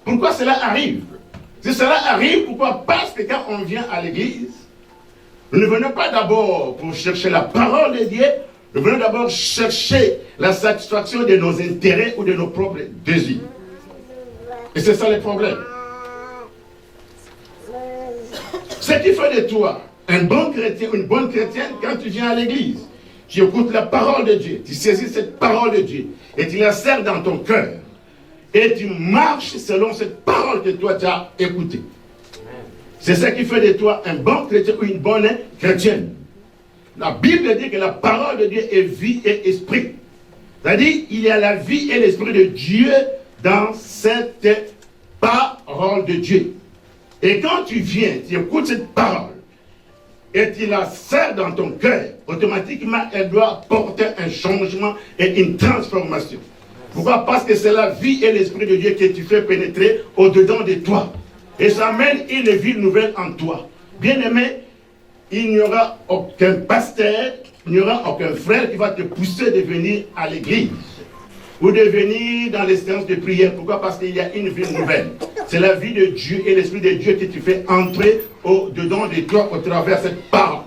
Pourquoi cela arrive? Si cela arrive, pourquoi? Parce que quand on vient à l'église, nous ne venons pas d'abord pour chercher la parole de Dieu, nous venons d'abord chercher la satisfaction de nos intérêts ou de nos propres désirs. Et c'est ça le problème. Ce qui fait de toi un bon chrétien, une bonne chrétienne, quand tu viens à l'église, tu écoutes la parole de Dieu, tu saisis cette parole de Dieu et tu la serres dans ton cœur. Et tu marches selon cette parole que toi tu as écoutée. C'est ça qui fait de toi un bon chrétien ou une bonne chrétienne. La Bible dit que la parole de Dieu est vie et esprit. C'est-à-dire, il y a la vie et l'esprit de Dieu dans cette parole de Dieu. Et quand tu viens, tu écoutes cette parole et tu la serres dans ton cœur, automatiquement, elle doit porter un changement et une transformation. Pourquoi? Parce que c'est la vie et l'esprit de Dieu que tu fais pénétrer au-dedans de toi. Et ça amène une vie nouvelle en toi. Bien-aimé, il n'y aura aucun pasteur, il n'y aura aucun frère qui va te pousser de venir à l'église ou de venir dans les séances de prière. Pourquoi? Parce qu'il y a une vie nouvelle. C'est la vie de Dieu et l'esprit de Dieu que tu fais entrer au-dedans de toi au travers de cette parole.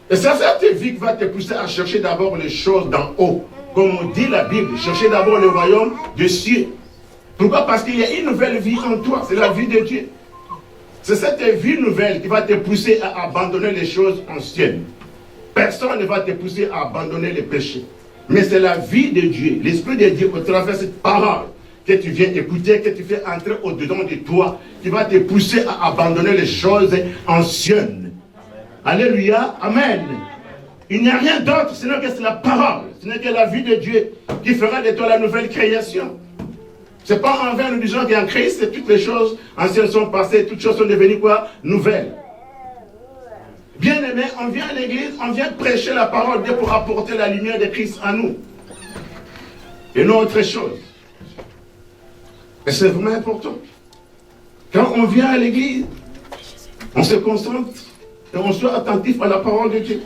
Et ça, c'est cette vie qui va te pousser à chercher d'abord les choses d'en haut. Comme dit la Bible, cherchez d'abord le royaume des cieux. Pourquoi? Parce qu'il y a une nouvelle vie en toi, c'est la vie de Dieu. C'est cette vie nouvelle qui va te pousser à abandonner les choses anciennes. Personne ne va te pousser à abandonner les péchés. Mais c'est la vie de Dieu, l'Esprit de Dieu, au travers de cette parole que tu viens écouter, que tu fais entrer au-dedans de toi, qui va te pousser à abandonner les choses anciennes. Alléluia, amen. Il n'y a rien d'autre, sinon que c'est la parole. Ce n'est que la vie de Dieu qui fera de toi la nouvelle création. Ce n'est pas en vain, nous disons qu'en Christ, toutes les choses anciennes sont passées, toutes choses sont devenues quoi? Nouvelles. Bien aimé, on vient à l'église, on vient prêcher la parole de Dieu pour apporter la lumière de Christ à nous. Et non autre chose. Et c'est vraiment important. Quand on vient à l'église, on se concentre et on soit attentif à la parole de Dieu.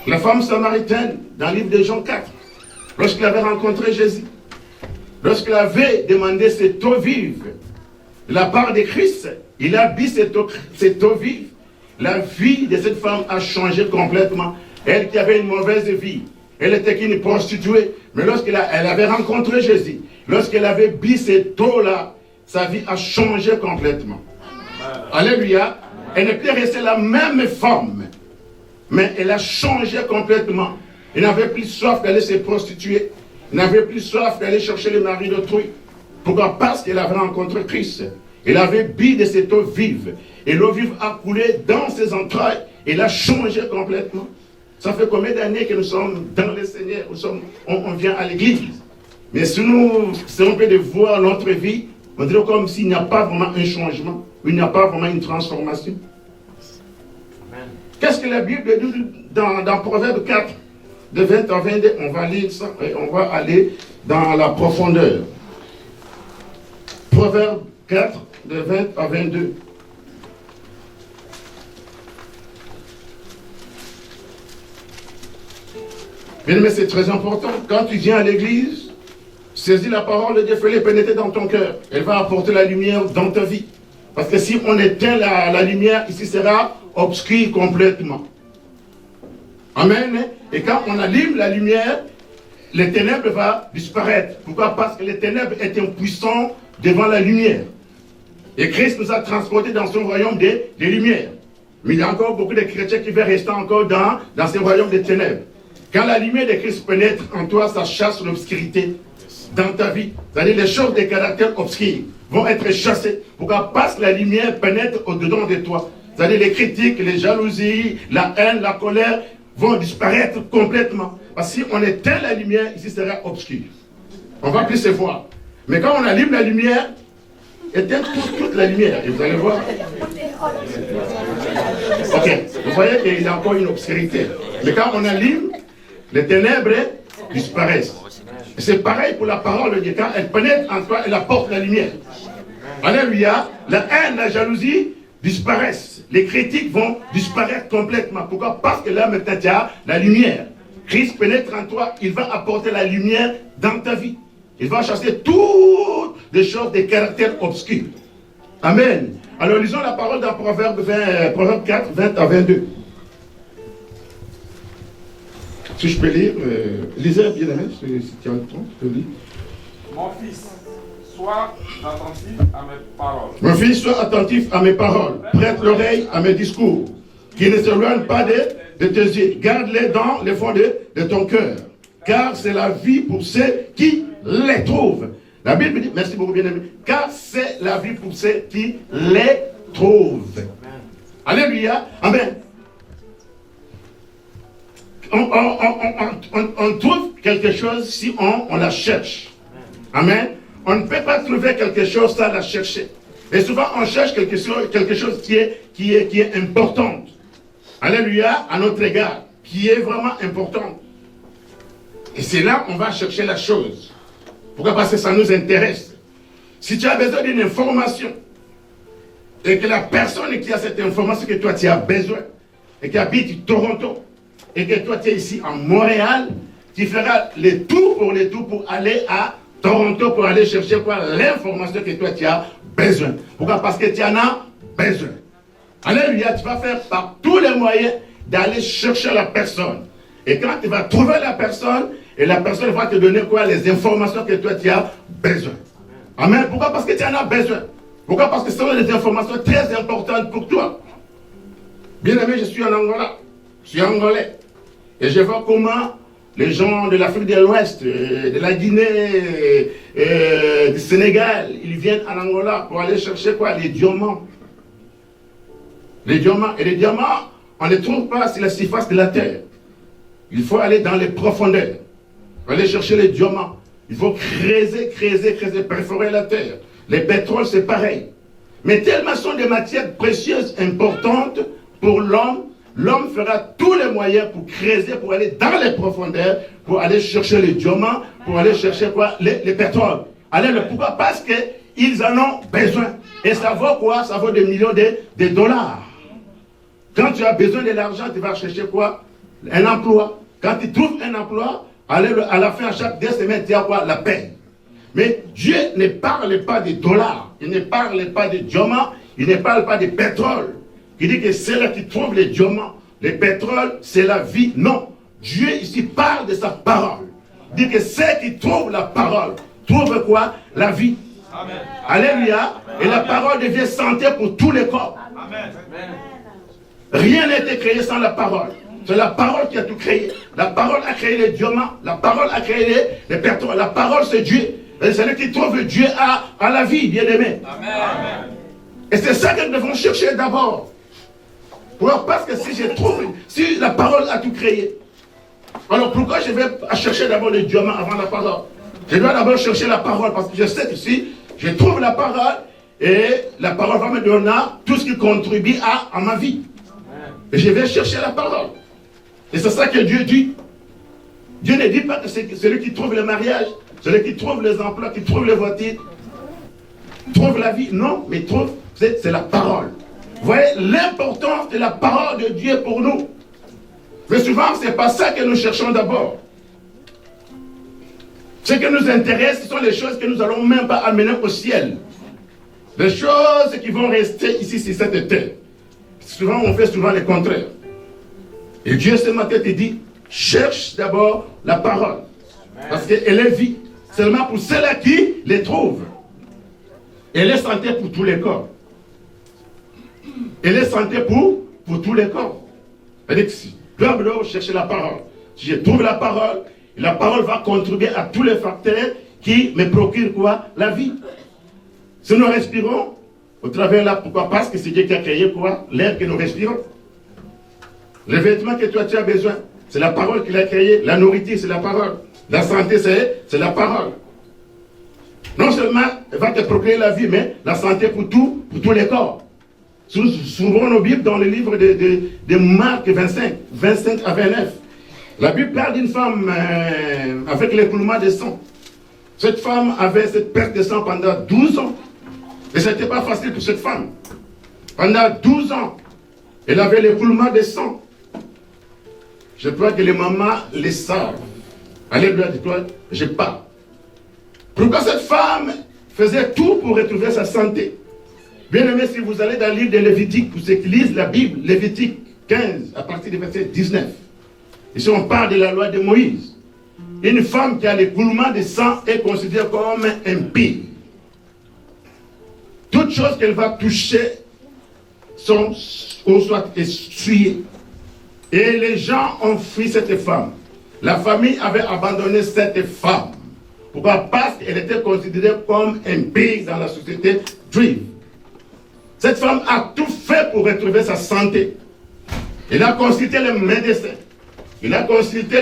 La femme samaritaine, dans le livre de Jean 4, lorsqu'elle avait rencontré Jésus, lorsqu'elle avait demandé cette eau vive de la part de Christ, il a bu cette eau vive. La vie de cette femme a changé complètement. Elle qui avait une mauvaise vie, elle était qu'une prostituée, mais lorsqu'elle avait rencontré Jésus, lorsqu'elle avait bu cette eau-là, sa vie a changé complètement. Alléluia. Elle n'est plus restée la même femme, mais elle a changé complètement. Elle n'avait plus soif d'aller se prostituer. Elle n'avait plus soif d'aller chercher le mari d'autrui. Pourquoi? Parce qu'elle avait rencontré Christ. Elle avait bu de cette eau vive. Et l'eau vive a coulé dans ses entrailles. Elle a changé complètement. Ça fait combien d'années que nous sommes dans le Seigneur, on vient à l'église. Mais si on peut de voir notre vie, on dirait comme s'il n'y a pas vraiment un changement, il n'y a pas vraiment une transformation. Qu'est-ce que la Bible dit dans Proverbe 4, de 20 à 22? On va lire ça et on va aller dans la profondeur. Proverbe 4, de 20 à 22. Bien aimé, c'est très important. Quand tu viens à l'église, saisis la parole de Dieu, fais-les pénétrer dans ton cœur. Elle va apporter la lumière dans ta vie. Parce que si on éteint la lumière, ici sera obscur complètement. Amen. Et quand on allume la lumière, les ténèbres vont disparaître. Pourquoi? Parce que les ténèbres étaient impuissants devant la lumière. Et Christ nous a transportés dans son royaume des lumières. Mais il y a encore beaucoup de chrétiens qui veulent rester encore dans ce royaume des ténèbres. Quand la lumière de Christ pénètre en toi, ça chasse l'obscurité dans ta vie. C'est-à-dire les choses de caractère obscur vont être chassées. Pourquoi? Parce que la lumière pénètre au-dedans de toi. C'est-à-dire les critiques, les jalousies, la haine, la colère vont disparaître complètement. Parce que si on éteint la lumière, ici sera obscur. On va plus se voir. Mais quand on allume la lumière, éteint toute la lumière. Et vous allez voir. Ok. Vous voyez qu'il y a encore une obscurité. Mais quand on allume, les ténèbres disparaissent. Et c'est pareil pour la parole de Dieu. Quand elle pénètre en toi, elle apporte la lumière. Alléluia. La haine, la jalousie disparaissent. Les critiques vont disparaître complètement. Pourquoi? Parce que là, maintenant, tu as la lumière. Christ pénètre en toi, il va apporter la lumière dans ta vie. Il va chasser des choses, des caractères obscurs. Amen. Alors lisons la parole dans Proverbe 4, 20 à 22. Si je peux lire, lisez bien aimé, si tu as le temps, je peux lire. Mon fils, sois attentif à mes paroles. Mon fils, sois attentif à mes paroles. Prête l'oreille à mes discours. Qui ne s'éloignent pas de tes yeux. Garde-les dans les fonds de ton cœur. Car c'est la vie pour ceux qui les trouvent. La Bible dit, merci beaucoup bien aimé, car c'est la vie pour ceux qui les trouvent. Alléluia. Amen. On trouve quelque chose si on la cherche. Amen. On ne peut pas trouver quelque chose sans la chercher. Et souvent on cherche quelque chose qui est important. Alléluia, à notre égard, qui est vraiment important. Et c'est là qu'on va chercher la chose. Pourquoi? Parce que ça nous intéresse. Si tu as besoin d'une information, et que la personne qui a cette information que toi tu as besoin, et qui habite Toronto, et que toi tu es ici en Montréal, tu feras le tout pour aller à Toronto, pour aller chercher quoi? L'information que toi tu as besoin. Pourquoi? Parce que tu en as besoin. Alléluia, tu vas faire par tous les moyens d'aller chercher la personne. Et quand tu vas trouver la personne, et la personne va te donner quoi? Les informations que toi tu as besoin. Amen. Pourquoi? Parce que tu en as besoin. Pourquoi? Parce que ce sont des informations très importantes pour toi. Bien aimé, je suis en Angola. Je suis angolais. Et je vois comment les gens de l'Afrique de l'Ouest, de la Guinée, du Sénégal, ils viennent en Angola pour aller chercher quoi? Les diamants. Les diamants. Et les diamants, on ne les trouve pas sur la surface de la terre. Il faut aller dans les profondeurs. Il faut aller chercher les diamants. Il faut creuser, perforer la terre. Les pétroles, c'est pareil. Mais tellement sont des matières précieuses, importantes pour l'homme, l'homme fera tous les moyens pour creuser, pour aller dans les profondeurs, pour aller chercher les diamants, pour aller chercher quoi? Les pétroles. Alors, pourquoi? Parce qu'ils en ont besoin. Et ça vaut quoi? Ça vaut des millions de dollars. Quand tu as besoin de l'argent, tu vas chercher quoi? Un emploi. Quand tu trouves un emploi, à la fin, chaque 2 semaines, tu as quoi? La paix. Mais Dieu ne parle pas de dollars, il ne parle pas de diamants, il ne parle pas de pétrole. Il dit que c'est là qui trouve les diamants, les pétroles, c'est la vie. Non, Dieu ici parle de sa parole. Il dit que ceux qui trouvent la parole, trouvent quoi? La vie. Amen. Alléluia. Et la parole devient santé pour tous les corps. Amen. Rien n'a été créé sans la parole. C'est la parole qui a tout créé. La parole a créé les diamants, la parole a créé les pétroles. La parole, c'est Dieu. Et celui qui trouve Dieu à la vie, bien aimé. Amen. Et c'est ça que nous devons chercher d'abord. Parce que si la parole a tout créé, alors pourquoi je vais chercher d'abord les diamants avant la parole? Je dois d'abord chercher la parole, parce que je sais que si je trouve la parole, et la parole va me donner tout ce qui contribue à ma vie. Et je vais chercher la parole. Et c'est ça que Dieu dit. Dieu ne dit pas que c'est celui qui trouve le mariage, celui qui trouve les emplois, qui trouve les voitures, trouve la vie. Non, mais c'est la parole. Vous voyez l'importance de la parole de Dieu pour nous. Mais souvent, ce n'est pas ça que nous cherchons d'abord. Ce qui nous intéresse, ce sont les choses que nous n'allons même pas amener au ciel. Les choses qui vont rester ici sur cette terre. Souvent, on fait souvent le contraire. Et Dieu ce matin te dit, cherche d'abord la parole. Parce qu'elle est vie. Seulement pour ceux-là qui les trouvent. Elle est santé pour tous les corps. Elle est santé pour tous les corps. C'est-à-dire que si je dois chercher la parole, si je trouve la parole va contribuer à tous les facteurs qui me procurent quoi? La vie. Si nous respirons, au travers là, pourquoi? Parce que c'est Dieu qui a créé quoi? L'air que nous respirons. Les vêtements que toi tu as besoin, c'est la parole qu'il a créé. La nourriture, c'est la parole. La santé, c'est la parole. Non seulement elle va te procurer la vie, mais la santé pour tous les corps. Souvent nos Bibles dans le livre de Marc 25 à 29. La Bible parle d'une femme avec l'écoulement de sang. Cette femme avait cette perte de sang pendant 12 ans. Et ce n'était pas facile pour cette femme. Pendant 12 ans, elle avait l'écoulement de sang. Je crois que les mamans les savent. Alléluia, dis-toi, je parle. Pourquoi cette femme faisait tout pour retrouver sa santé. Bien aimé, si vous allez dans le livre de Lévitique, pour ceux qui lisent la Bible, Lévitique 15, à partir du verset 19. Ici, on parle de la loi de Moïse. Une femme qui a l'écoulement de sang est considérée comme impie. Toute chose qu'elle va toucher sont ou soit essuyées. Et les gens ont fui cette femme. La famille avait abandonné cette femme. Pourquoi? Parce qu'elle était considérée comme impie dans la société juive. Cette femme a tout fait pour retrouver sa santé. Elle a consulté les médecins. Il a consulté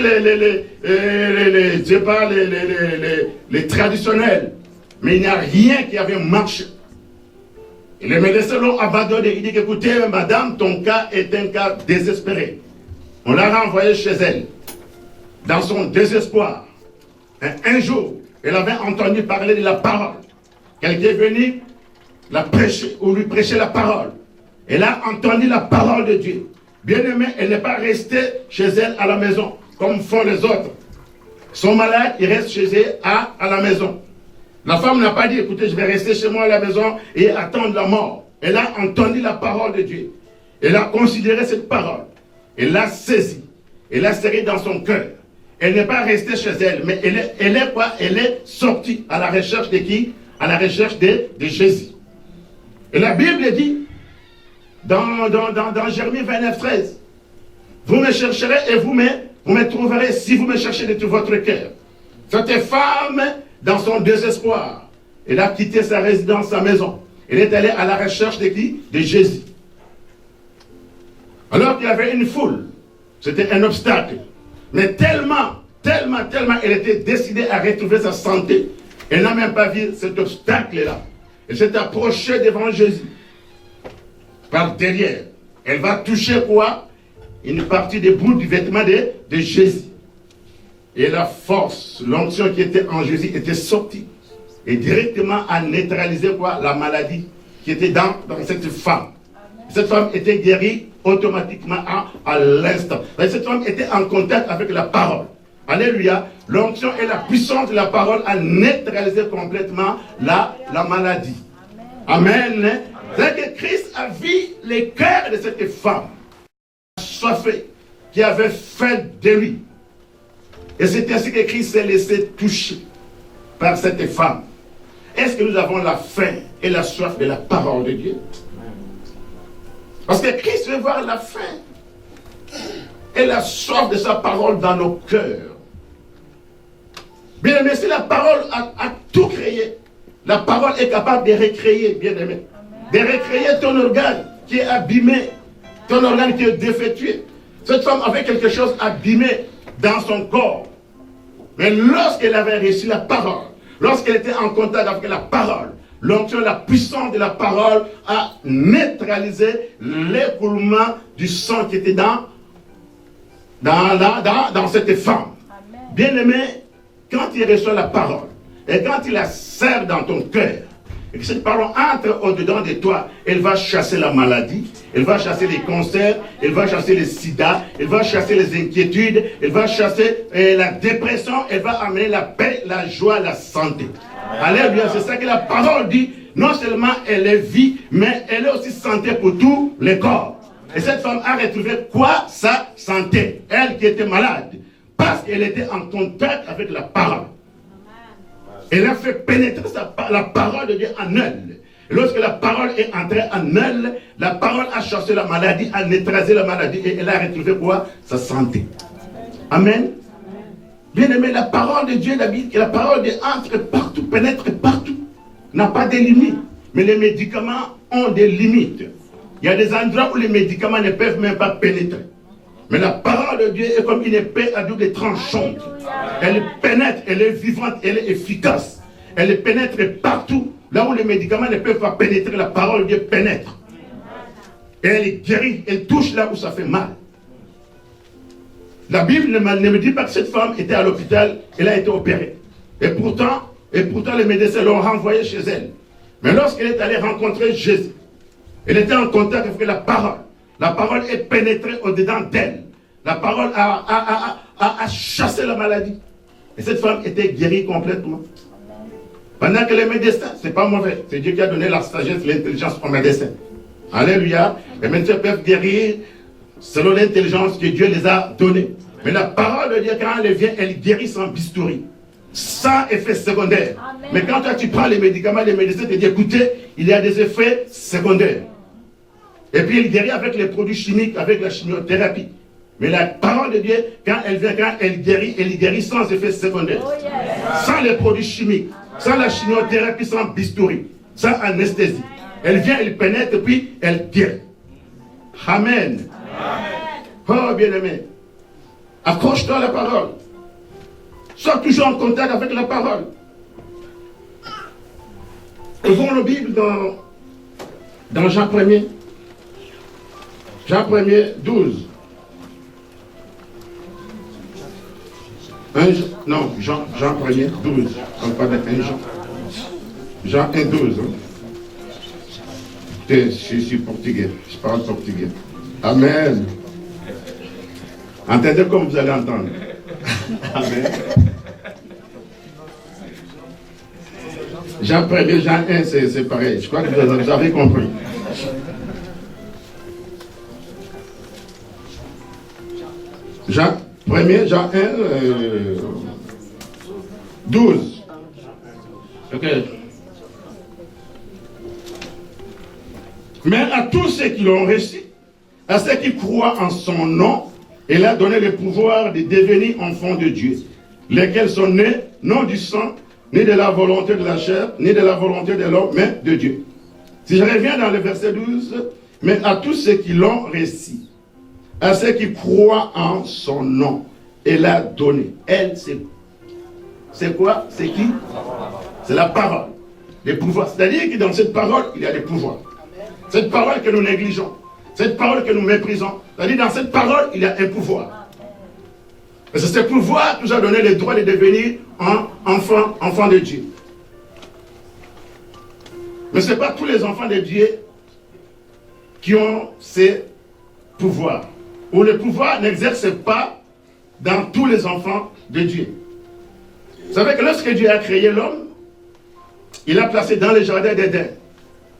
les traditionnels. Mais il n'y a rien qui avait marché. Et les médecins l'ont abandonné. Il dit, écoutez, madame, ton cas est un cas désespéré. On l'a renvoyée chez elle. Dans son désespoir. Un jour, elle avait entendu parler de la parole. Quelqu'un est venu la prêcher, ou lui prêcher la parole. Elle a entendu la parole de Dieu. Bien aimé, elle n'est pas restée chez elle à la maison, comme font les autres. Son malade, il reste chez elle à la maison. La femme n'a pas dit, écoutez, je vais rester chez moi à la maison et attendre la mort. Elle a entendu la parole de Dieu. Elle a considéré cette parole. Elle l'a saisie. Elle l'a serrée dans son cœur. Elle n'est pas restée chez elle, mais elle est quoi? Elle est sortie à la recherche de qui? À la recherche de Jésus. Et la Bible dit, dans Jérémie 29, 13, vous me chercherez et vous me trouverez si vous me cherchez de tout votre cœur. Cette femme, dans son désespoir, elle a quitté sa résidence, sa maison. Elle est allée à la recherche de qui? De Jésus. Alors qu'il y avait une foule, c'était un obstacle. Mais tellement elle était décidée à retrouver sa santé, elle n'a même pas vu cet obstacle-là. Elle s'est approchée devant Jésus. Par derrière. Elle va toucher quoi? Une partie des bouts du vêtement de Jésus. Et la force, l'onction qui était en Jésus était sortie. Et directement a neutralisé quoi? La maladie qui était dans cette femme. Cette femme était guérie automatiquement à l'instant. Cette femme était en contact avec la parole. Alléluia. L'onction et la puissance de la parole a neutralisé complètement la maladie. Amen. C'est que Christ a vu les cœurs de cette femme assoiffée, qui avait faim de lui. Et c'est ainsi que Christ s'est laissé toucher par cette femme. Est-ce que nous avons la faim et la soif de la parole de Dieu? Parce que Christ veut voir la faim et la soif de sa parole dans nos cœurs. Bien aimé, si la parole a tout créé, la parole est capable de recréer, bien aimé. De recréer ton organe qui est abîmé, ton organe qui est défectué. Cette femme avait quelque chose abîmé dans son corps. Mais lorsqu'elle avait reçu la parole, lorsqu'elle était en contact avec la parole, l'onction, la puissance de la parole a neutralisé l'écoulement du sang qui était dans cette femme. Bien aimé, quand il reçoit la parole, et quand il la serre dans ton cœur, et que cette parole entre au-dedans de toi, elle va chasser la maladie, elle va chasser les cancers, elle va chasser les sida, elle va chasser les inquiétudes, elle va chasser la dépression, elle va amener la paix, la joie, la santé. Alléluia, c'est ça que la parole dit. Non seulement elle est vie, mais elle est aussi santé pour tous les corps. Et cette femme a retrouvé quoi? Sa santé. Elle qui était malade, parce qu'elle était en contact avec la parole. Elle a fait pénétrer la parole de Dieu en elle. Et lorsque la parole est entrée en elle, la parole a chassé la maladie, a neutralisé la maladie et elle a retrouvé quoi? Sa santé. Amen. Bien aimé, la parole de Dieu, la parole de Dieu entre partout, pénètre partout. N'a pas de limites. Mais les médicaments ont des limites. Il y a des endroits où les médicaments ne peuvent même pas pénétrer. Mais la parole de Dieu est comme une épée à double tranchante. Elle pénètre, elle est vivante, elle est efficace. Elle pénètre partout. Là où les médicaments ne peuvent pas pénétrer, la parole de Dieu pénètre. Et elle guérit, elle touche là où ça fait mal. La Bible ne me dit pas que cette femme était à l'hôpital, elle a été opérée. Et pourtant les médecins l'ont renvoyée chez elle. Mais lorsqu'elle est allée rencontrer Jésus, elle était en contact avec la parole. La parole est pénétrée au-dedans d'elle. La parole a chassé la maladie. Et cette femme était guérie complètement. Pendant que les médecins, ce n'est pas mauvais. C'est Dieu qui a donné la sagesse, l'intelligence aux médecins. Alléluia. Les médecins peuvent guérir selon l'intelligence que Dieu les a donnée. Mais la parole de Dieu, quand elle vient, elle guérit sans bistouri, sans effet secondaire. Amen. Mais quand toi, tu prends les médicaments, les médecins te disent, écoutez, il y a des effets secondaires. Et puis il guérit avec les produits chimiques, avec la chimiothérapie. Mais la parole de Dieu, quand elle vient, quand elle guérit sans effet secondaire. Oh yes. Sans les produits chimiques, sans la chimiothérapie, sans bistouri, sans anesthésie. Elle vient, elle pénètre, puis elle guérit. Amen. Amen. Oh bien-aimé, accroche-toi à la parole. Sois toujours en contact avec la parole. Ouvrons la Bible dans Jean 1er. Jean 1er, 12. Jean 1er, 12. On parle de 1 Jean. Jean 1, 12. Je suis portugais. Je parle portugais. Amen. Entendez comme vous allez entendre. Amen. Jean 1er, Jean 1, c'est pareil. Je crois que vous avez compris. Jean 1er, Jean 1, 12. Ok. Mais à tous ceux qui l'ont reçu, à ceux qui croient en son nom, il a donné le pouvoir de devenir enfants de Dieu, lesquels sont nés non du sang, ni de la volonté de la chair, ni de la volonté de l'homme, mais de Dieu. Si je reviens dans le verset 12, mais à tous ceux qui l'ont reçu, à ceux qui croient en son nom, il a donné. Elle, c'est quoi? C'est qui? C'est la parole. Les pouvoirs. C'est-à-dire que dans cette parole, il y a des pouvoirs. Cette parole que nous négligeons, cette parole que nous méprisons, c'est-à-dire dans cette parole, il y a un pouvoir. Et c'est ce pouvoir qui nous a donné le droit de devenir enfant de Dieu. Mais ce n'est pas tous les enfants de Dieu qui ont ces pouvoirs. Ou le pouvoir n'exerce pas dans tous les enfants de Dieu. Vous savez que lorsque Dieu a créé l'homme, il l'a placé dans le jardin d'Éden.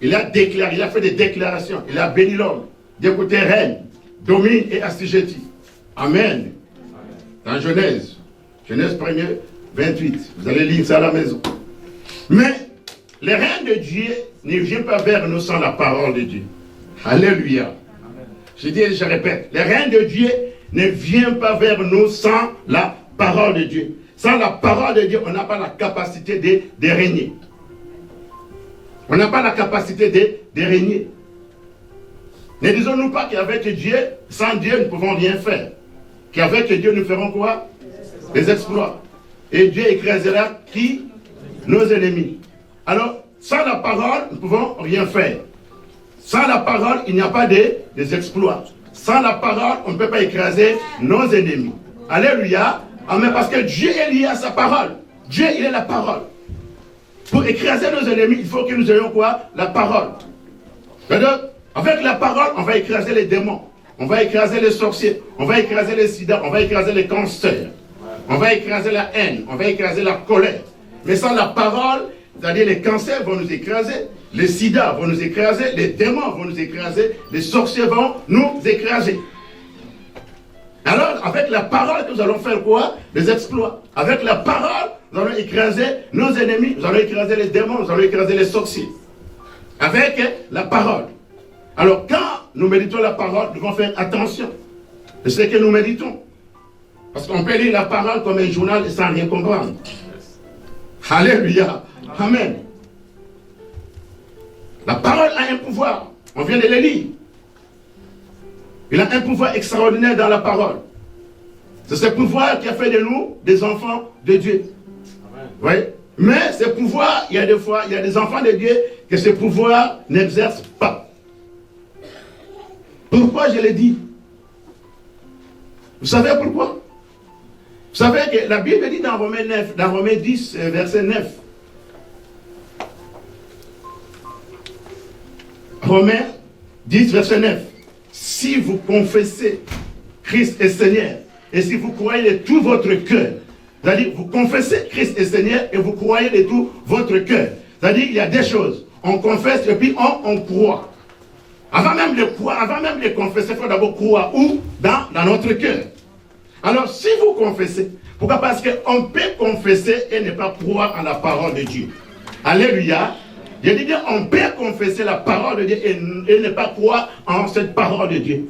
Il a déclaré, il a fait des déclarations. Il a béni l'homme. D'écouter, règne, domine et assujettit. Amen. Dans Genèse 1er, 28. Vous allez lire ça à la maison. Mais le règne de Dieu ne vient pas vers nous sans la parole de Dieu. Alléluia. Je dis et je répète, le règne de Dieu ne vient pas vers nous sans la parole de Dieu. Sans la parole de Dieu, on n'a pas la capacité de régner. On n'a pas la capacité de régner. Ne disons-nous pas qu'avec Dieu, sans Dieu, nous ne pouvons rien faire. Qu'avec Dieu, nous ferons quoi? Des exploits. Et Dieu écrasera qui? Nos ennemis. Alors, sans la parole, nous ne pouvons rien faire. Sans la parole, il n'y a pas des exploits. Sans la parole, on ne peut pas écraser nos ennemis. Alléluia. Amen. Parce que Dieu est lié à sa parole. Dieu, il est la parole. Pour écraser nos ennemis, il faut que nous ayons quoi? La parole. Avec la parole, on va écraser les démons. On va écraser les sorciers. On va écraser les sida. On va écraser les cancers. On va écraser la haine. On va écraser la colère. Mais sans la parole, c'est-à-dire les cancers vont nous écraser. Les sida vont nous écraser. Les démons vont nous écraser. Les sorciers vont nous écraser. Alors, avec la parole, nous allons faire quoi? Des exploits. Avec la parole, nous allons écraser nos ennemis. Nous allons écraser les démons. Nous allons écraser les sorciers. Avec la parole. Alors, quand nous méditons la parole, nous devons faire attention de ce que nous méditons. Parce qu'on peut lire la parole comme un journal sans rien comprendre. Alléluia. Amen. La parole a un pouvoir. On vient de le lire. Il a un pouvoir extraordinaire dans la parole. C'est ce pouvoir qui a fait de nous des enfants de Dieu. Oui. Mais ce pouvoir, il y a des fois, il y a des enfants de Dieu que ce pouvoir n'exerce pas. Pourquoi je l'ai dit? Vous savez pourquoi? Vous savez que la Bible dit dans Romains 9, dans Romains 10, verset 9. Romains 10, verset 9. Si vous confessez Christ est Seigneur, et si vous croyez de tout votre cœur C'est-à-dire, vous confessez Christ est Seigneur et vous croyez de tout votre cœur. C'est-à-dire, il y a des choses. On confesse et puis on croit. Avant même de confesser, il faut d'abord croire où? Dans notre cœur. Alors, si vous confessez, pourquoi? Parce qu'on peut confesser et ne pas croire en la parole de Dieu. Alléluia. Je dis bien, on peut confesser la parole de Dieu et ne pas croire en cette parole de Dieu.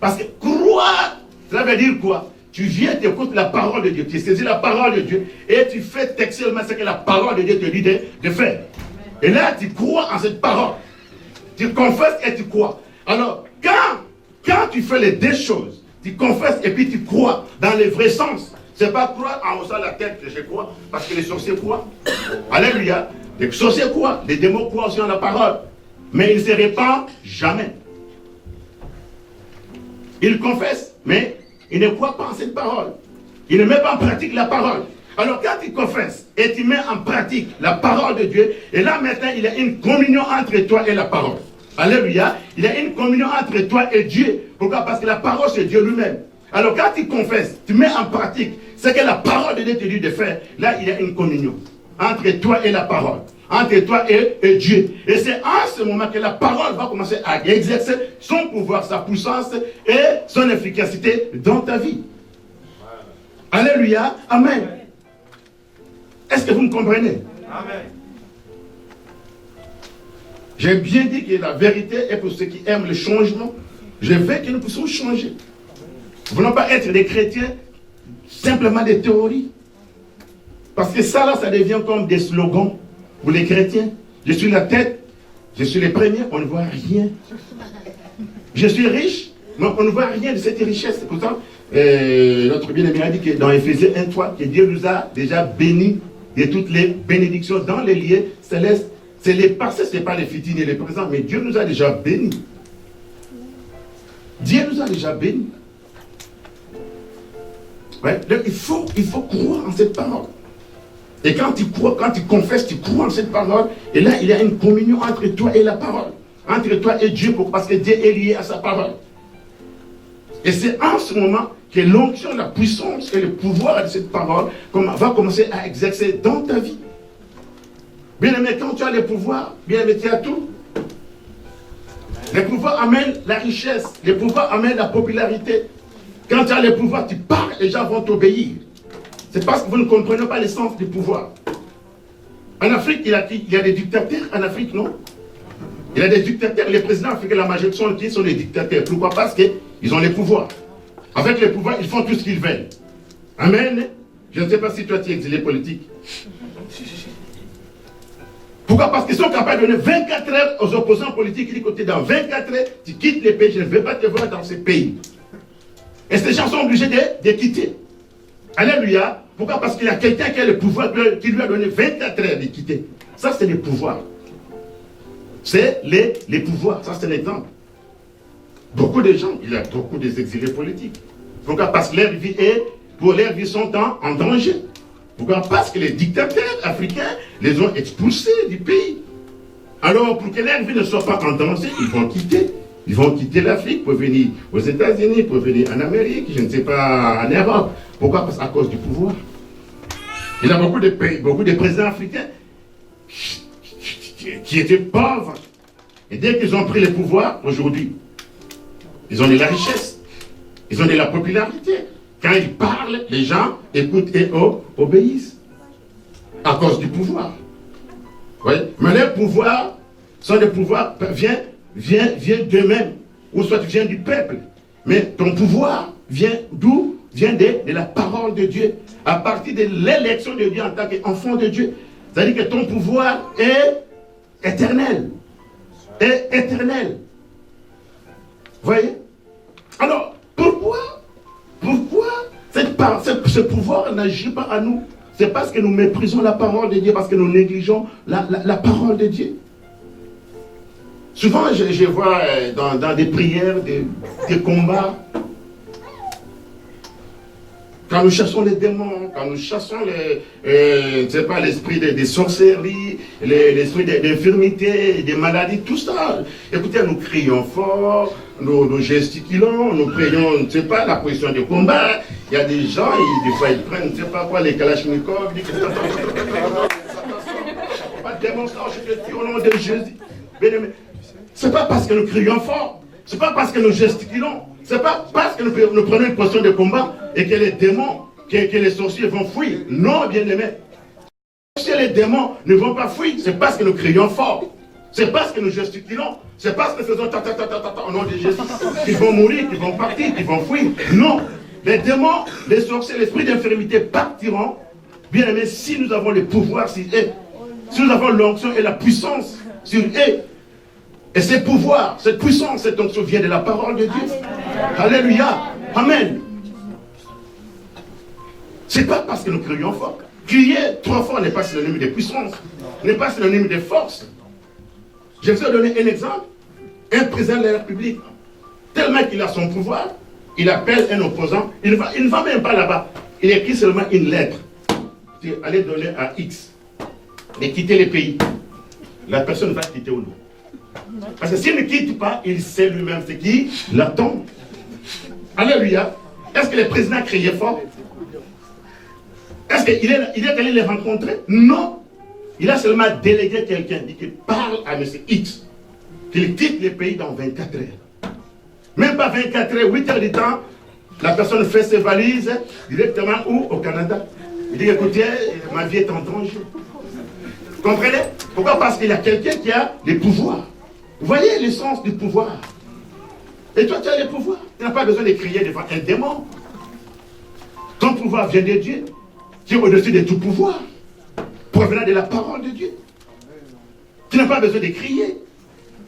Parce que croire, ça veut dire quoi? Tu viens, tu écoutes la parole de Dieu, tu saisis la parole de Dieu et tu fais textuellement ce que la parole de Dieu te dit de faire. Et là, tu crois en cette parole. Tu confesses et tu crois. Alors, quand tu fais les deux choses, tu confesses et puis tu crois dans le vrai sens. C'est pas croire en haussant la tête que je crois, parce que les sorciers croient. Alléluia. Les sorciers croient, les démons croient aussi en la parole. Mais ils ne se répandent jamais. Ils confessent, mais ils ne croient pas en cette parole. Ils ne mettent pas en pratique la parole. Alors quand tu confesses et tu mets en pratique la parole de Dieu, et là maintenant il y a une communion entre toi et la parole. Alléluia. Il y a une communion entre toi et Dieu. Pourquoi? Parce que la parole c'est Dieu lui-même. Alors quand tu confesses, tu mets en pratique ce que la parole de Dieu te dit de faire, là il y a une communion entre toi et la parole, entre toi et Dieu. Et c'est en ce moment que la parole va commencer à exercer son pouvoir, sa puissance et son efficacité dans ta vie. Alléluia. Amen. Est-ce que vous me comprenez? Amen. J'ai bien dit que la vérité est pour ceux qui aiment le changement. Je veux que nous puissions changer. Nous ne voulons pas être des chrétiens, simplement des théories. Parce que ça, là, ça devient comme des slogans pour les chrétiens. Je suis la tête, je suis le premier, on ne voit rien. Je suis riche, mais on ne voit rien de cette richesse. C'est pour ça, notre bien-aimé a dit que dans Éphésiens 1:3, que Dieu nous a déjà bénis de toutes les bénédictions dans les lieux célestes. C'est les passés, ce n'est pas les futurs et les présents, mais Dieu nous a déjà bénis. Dieu nous a déjà bénis. Ouais, donc il faut croire en cette parole. Et quand tu crois, quand tu confesses, tu crois en cette parole. Et là, il y a une communion entre toi et la parole. Entre toi et Dieu, parce que Dieu est lié à sa parole. Et c'est en ce moment que l'onction, la puissance et le pouvoir de cette parole va commencer à exercer dans ta vie. Bien aimé, quand tu as le pouvoir, bien aimé, tu as tout. Le pouvoir amène la richesse. Le pouvoir amène la popularité. Quand tu as le pouvoir, tu parles, les gens vont t'obéir. C'est parce que vous ne comprenez pas l'essence du pouvoir. En Afrique, il y a des dictateurs en Afrique, non? Il y a des dictateurs, les présidents africains, la majorité sont des dictateurs. Pourquoi? Parce qu'ils ont les pouvoirs. Avec les pouvoirs, ils font tout ce qu'ils veulent. Amen. Je ne sais pas si toi tu es exilé politique. Pourquoi? Parce qu'ils sont capables de donner 24 heures aux opposants politiques. Ils disent, dans 24 heures, tu quittes les pays, je ne vais pas te voir dans ces pays. Et ces gens sont obligés de quitter. Alléluia. Pourquoi? Parce qu'il y a quelqu'un qui a le pouvoir, qui lui a donné 24 heures de quitter. Ça, c'est le pouvoir. C'est les pouvoirs. Ça, c'est l'exemple. Beaucoup de gens, il y a beaucoup d'exilés politiques. Pourquoi? Parce que pour leur vie sont en danger. Pourquoi? Parce que les dictateurs africains les ont expulsés du pays. Alors, pour que leur vie ne soit pas en danger, ils vont quitter. Ils vont quitter l'Afrique pour venir aux États-Unis, pour venir en Amérique, je ne sais pas, en Europe. Pourquoi? Parce qu'à cause du pouvoir. Il y a beaucoup de présidents africains qui étaient pauvres. Et dès qu'ils ont pris le pouvoir, aujourd'hui, ils ont de la richesse. Ils ont de la popularité. Quand ils parlent, les gens écoutent et obéissent. À cause du pouvoir. Oui. Mais les pouvoirs sont des pouvoirs, vient d'eux-mêmes, ou soit vient du peuple. Mais ton pouvoir vient d'où? Vient de la parole de Dieu, à partir de l'élection de Dieu en tant qu'enfant de Dieu. C'est-à-dire que ton pouvoir est éternel. Est éternel. Vous voyez? Alors, pourquoi ce pouvoir n'agit pas à nous? C'est parce que nous méprisons la parole de Dieu, parce que nous négligeons la parole de Dieu. Souvent, je vois dans des prières, des combats, Quand nous chassons les démons, quand nous chassons l'esprit des sorcelleries, l'esprit d'infirmité, des maladies, tout ça. Écoutez, nous crions fort, nous gesticulons, nous prions, je ne sais pas, la position de combat. Il y a des gens, des fois ils prennent, je ne sais pas quoi, les kalachnikovs, ils disent pas de démonstration, je te dis au nom de Jésus. Ce n'est pas parce que nous crions fort, ce n'est pas parce que nous gesticulons, ce n'est pas parce que nous prenons une position de combat et que les démons, que les sorciers vont fuir. Non, bien-aimés. Si les démons ne vont pas fuir, c'est parce que nous crions fort. C'est parce que nous gesticulons. C'est parce que nous faisons au nom de Jésus. Qu'ils vont mourir, qu'ils vont partir, qu'ils vont fuir. Non. Les démons, les sorciers, l'esprit d'infirmité partiront. Bien-aimés, si nous avons le pouvoir sur eux. Si nous avons l'onction et la puissance sur eux. Et ces pouvoirs, cette puissance, cette onction vient de la parole de Dieu. Alléluia. Amen. C'est pas parce que nous crions fort. Crier trop fort n'est pas synonyme de puissance, n'est pas synonyme de force. Je vais vous donner un exemple. Un président de la République, tellement qu'il a son pouvoir, il appelle un opposant, il ne va même pas là-bas. Il écrit seulement une lettre. Il allez donner à X de quitter le pays. La personne va quitter ou non. Parce que s'il ne quitte pas, il sait lui-même ce qui l'attend. Alléluia. Est-ce que le président criait fort? Est-ce qu'il est allé les rencontrer? Non. Il a seulement délégué quelqu'un, dit qu'il parle à M. X, qu'il quitte le pays dans 24 heures. Même pas 24 heures, 8 heures du temps, la personne fait ses valises directement où? Au Canada. Il dit, écoutez, ma vie est en danger. Vous comprenez? Pourquoi? Parce qu'il y a quelqu'un qui a les pouvoirs. Vous voyez l'essence du pouvoir. Et toi, tu as les pouvoirs. Tu n'as pas besoin de crier devant un démon. Ton pouvoir vient de Dieu, qui est au-dessus de tout pouvoir, provenant de la parole de Dieu. Tu n'as pas besoin de crier.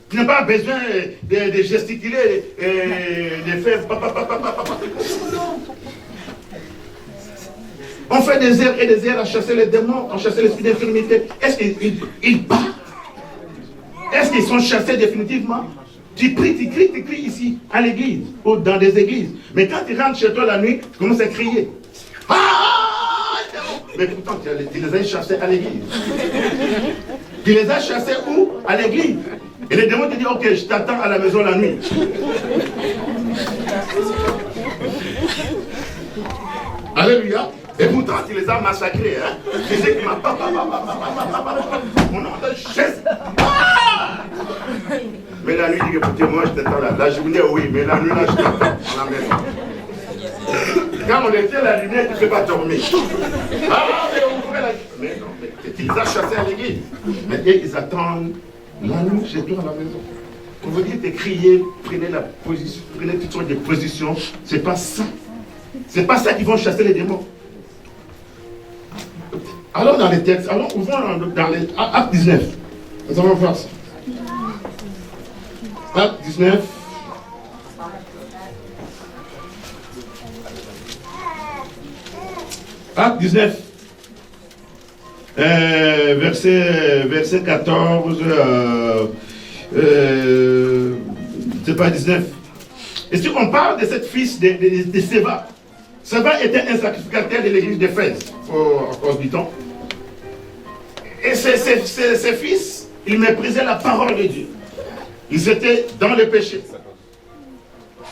Tu n'as pas besoin de gesticuler, de faire... On fait des heures et des heures à chasser les démons, à chasser l'esprit d'infirmité. Est-ce qu'ils partent? Est-ce qu'ils sont chassés définitivement? Tu pries, tu cries ici, à l'église, ou dans des églises. Mais quand tu rentres chez toi la nuit, tu commences à crier. Ah! Mais pourtant, tu les as chassés à l'église. Tu les as chassés où? À l'église. Et les démons te disent, ok, je t'attends à la maison la nuit. Alléluia. Et pourtant, tu les as massacrés. Hein? Tu sais que mon nom de chaise. Mais la nuit, écoutez, moi je t'attends là. La journée, oui, mais la nuit, là, je t'attends à la maison. Quand on était la lumière, tu ne peux pas dormir. Ah, mais on pourrait la... Mais non, mais tu les as chassés à l'église. Mais ils attendent la nuit chez toi à la maison. On vous dit de crier, prenez la position, prenez toutes sortes de positions. C'est pas ça. C'est pas ça qui vont chasser les démons. Allons dans les textes, allons, ouvrons dans les Actes 19. Nous allons voir ça. Actes 19. Actes 19. Verset 14. C'est pas 19. Et si on parle de cette fils de Séba, Séba était un sacrificateur de l'église d'Éphèse, à cause du temps. Et ses fils, ils méprisaient la parole de Dieu. Ils étaient dans le péché.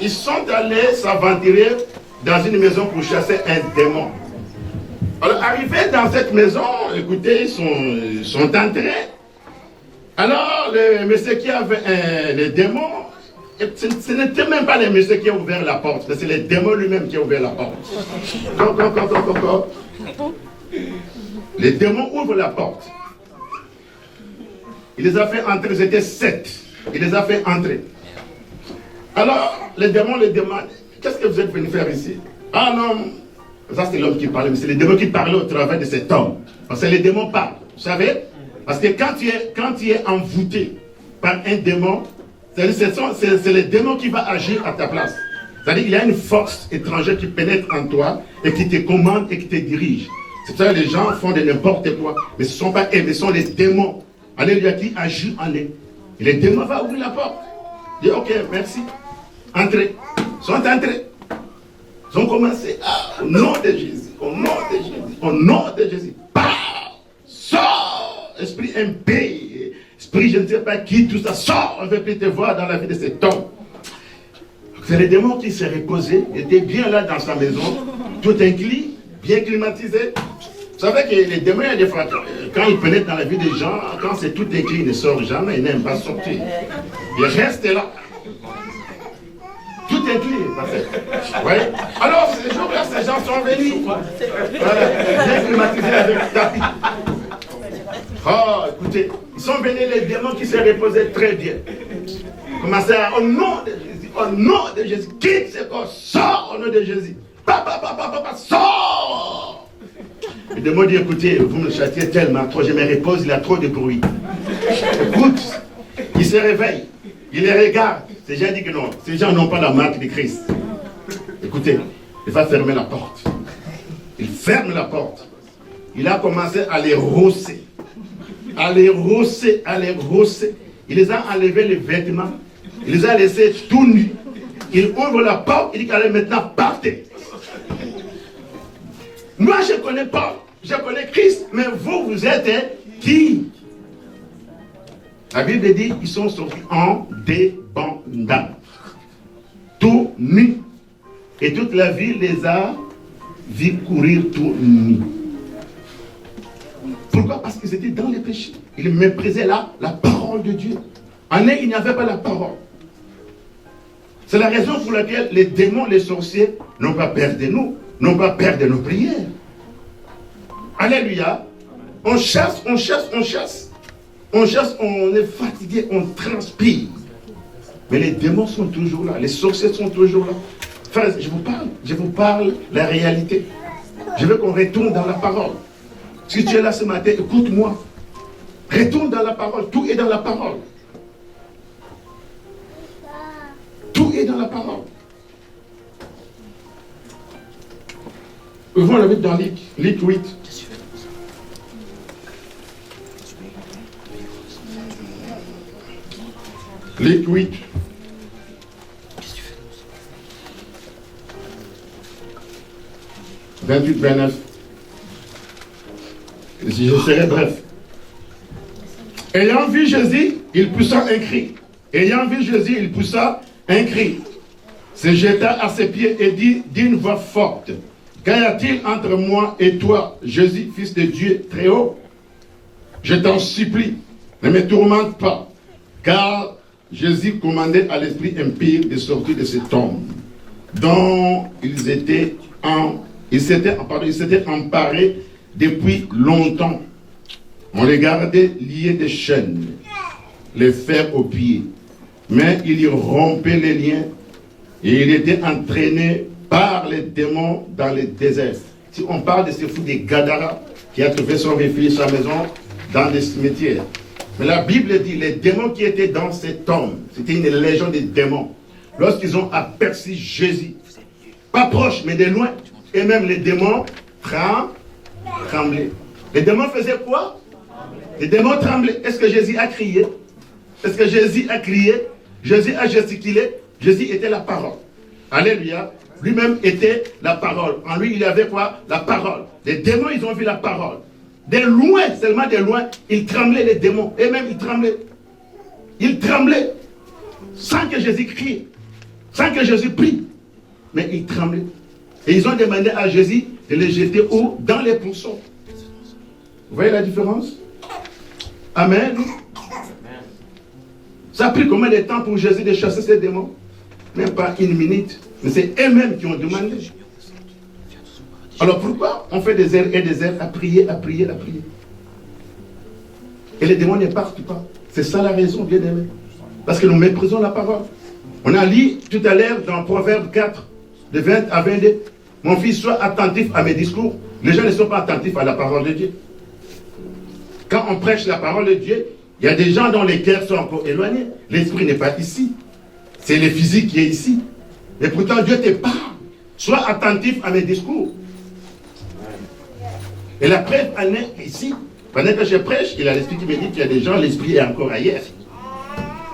Ils sont allés s'aventurer dans une maison pour chasser un démon. Alors, arrivés dans cette maison, écoutez, ils sont entrés. Alors, le monsieur qui avait le démon, ce n'était même pas le monsieur qui a ouvert la porte, c'est le démon lui-même qui a ouvert la porte. Encore. Les démons ouvrent la porte. Il les a fait entrer, ils étaient 7. Il les a fait entrer. Alors, les démons les demandent, qu'est-ce que vous êtes venu faire ici? Ah non, ça c'est l'homme qui parlait, mais c'est les démons qui parlaient au travers de cet homme. Parce que les démons parlent, vous savez? Parce que quand tu es envoûté par un démon, c'est le démon qui va agir à ta place. C'est-à-dire qu'il y a une force étrangère qui pénètre en toi et qui te commande et qui te dirige. C'est ça que les gens font de n'importe quoi. Mais ce ne sont pas eux, mais ce sont les démons. Alléluia, qui agit en eux. Et les démons vont ouvrir la porte. Dis ok, merci. Entrez. Ils sont entrés. Ils Ils ont commencé au nom de Jésus, au nom de Jésus, au nom de Jésus. Bah, sors, esprit impie, esprit je ne sais pas qui, tout ça, sort, on ne veut plus te voir dans la vie de cet homme. C'est le démon qui s'est reposé, il était bien là dans sa maison, tout inclus, bien climatisé. Vous savez que les démons, des fois, quand ils pénètrent dans la vie des gens, quand c'est tout inclus, ils ne sortent jamais, ils n'aiment pas sortir. Ils restent là. Tout inclus, parfait. Ouais. Alors, ces jours-là, ces gens sont venus. Voilà, bien climatisés avec tapis. Oh, écoutez, ils sont venus les démons qui se reposaient très bien. Commencez à, au nom de Jésus, au nom de Jésus, quitte ce corps, sors au nom de Jésus. Papa, sors! Le démon dit, écoutez, vous me châtiez tellement trop, je me repose, il y a trop de bruit. Écoute, il se réveille, il les regarde. Ces gens disent que non, ces gens n'ont pas la marque de Christ. Écoutez, il va fermer la porte. Il ferme la porte. Il a commencé à les rosser. À les rosser, à les rosser. Il les a enlevé les vêtements. Il les a laissés tout nus. Il ouvre la porte, il dit qu'elle est maintenant partez. Moi, je ne connais pas. Je connais Christ, mais vous, vous êtes qui? La Bible dit qu'ils sont sortis en débandant. Tout nus. Et toute la ville les a vus courir tout nus. Pourquoi? Parce qu'ils étaient dans les péchés. Ils méprisaient la parole de Dieu. En eux, il n'y avait pas la parole. C'est la raison pour laquelle les démons, les sorciers, n'ont pas peur de nous, n'ont pas peur de nos prières. Alléluia. On chasse, on chasse, on chasse. On chasse, on est fatigué, on transpire. Mais les démons sont toujours là, les sorciers sont toujours là. Frère, je vous parle la réalité. Je veux qu'on retourne dans la parole. Si tu es là ce matin, écoute-moi. Retourne dans la parole, tout est dans la parole. Tout est dans la parole. Ouvrons la Bible dans Luc 8. Luc 8. « 28-29. Je serai bref. Ayant vu Jésus, il poussa un cri. Ayant vu Jésus, il poussa un cri. Se jeta à ses pieds et dit d'une voix forte, qu'y a-t-il entre moi et toi, Jésus, fils de Dieu très haut? Je t'en supplie, ne me tourmente pas, car Jésus commandait à l'esprit impie de sortir de cet homme, dont ils s'étaient emparés depuis longtemps. On les gardait liés de chaînes, les fers aux pieds. Mais il y rompait les liens et il était entraîné par les démons dans le désert. Si on parle de ce fou des Gadara qui a trouvé son refuge, sa maison dans des cimetières. Mais la Bible dit les démons qui étaient dans cet homme, c'était une légion de démons. Lorsqu'ils ont aperçu Jésus, pas proche mais de loin, et même les démons tremblaient. Les démons faisaient quoi? Les démons tremblaient. Est-ce que Jésus a crié? Est-ce que Jésus a crié? Jésus a gesticulé? Jésus était la parole. Alléluia. Lui-même était la parole. En lui, il y avait quoi? La parole. Les démons, ils ont vu la parole. De loin, seulement de loin, ils tremblaient, les démons. Et même, ils tremblaient. Ils tremblaient. Sans que Jésus crie. Sans que Jésus prie. Mais ils tremblaient. Et ils ont demandé à Jésus de les jeter où? Dans les pourceaux. Vous voyez la différence? Amen. Ça a pris combien de temps pour Jésus de chasser ces démons? Même pas une minute. Mais c'est eux-mêmes qui ont demandé. Alors pourquoi on fait des heures et des heures à prier, à prier, à prier? Et les démons ne partent pas. C'est ça la raison, bien aimé. Parce que nous méprisons la parole. On a lu tout à l'heure dans Proverbe 4, de 20 à 22. Mon fils, sois attentif à mes discours. Les gens ne sont pas attentifs à la parole de Dieu. Quand on prêche la parole de Dieu, il y a des gens dont les cœurs sont encore éloignés. L'esprit n'est pas ici. C'est le physique qui est ici. Et pourtant, Dieu te parle. Sois attentif à mes discours. Et la preuve en est ici. Pendant que je prêche, il y a l'esprit qui me dit qu'il y a des gens, l'esprit est encore ailleurs.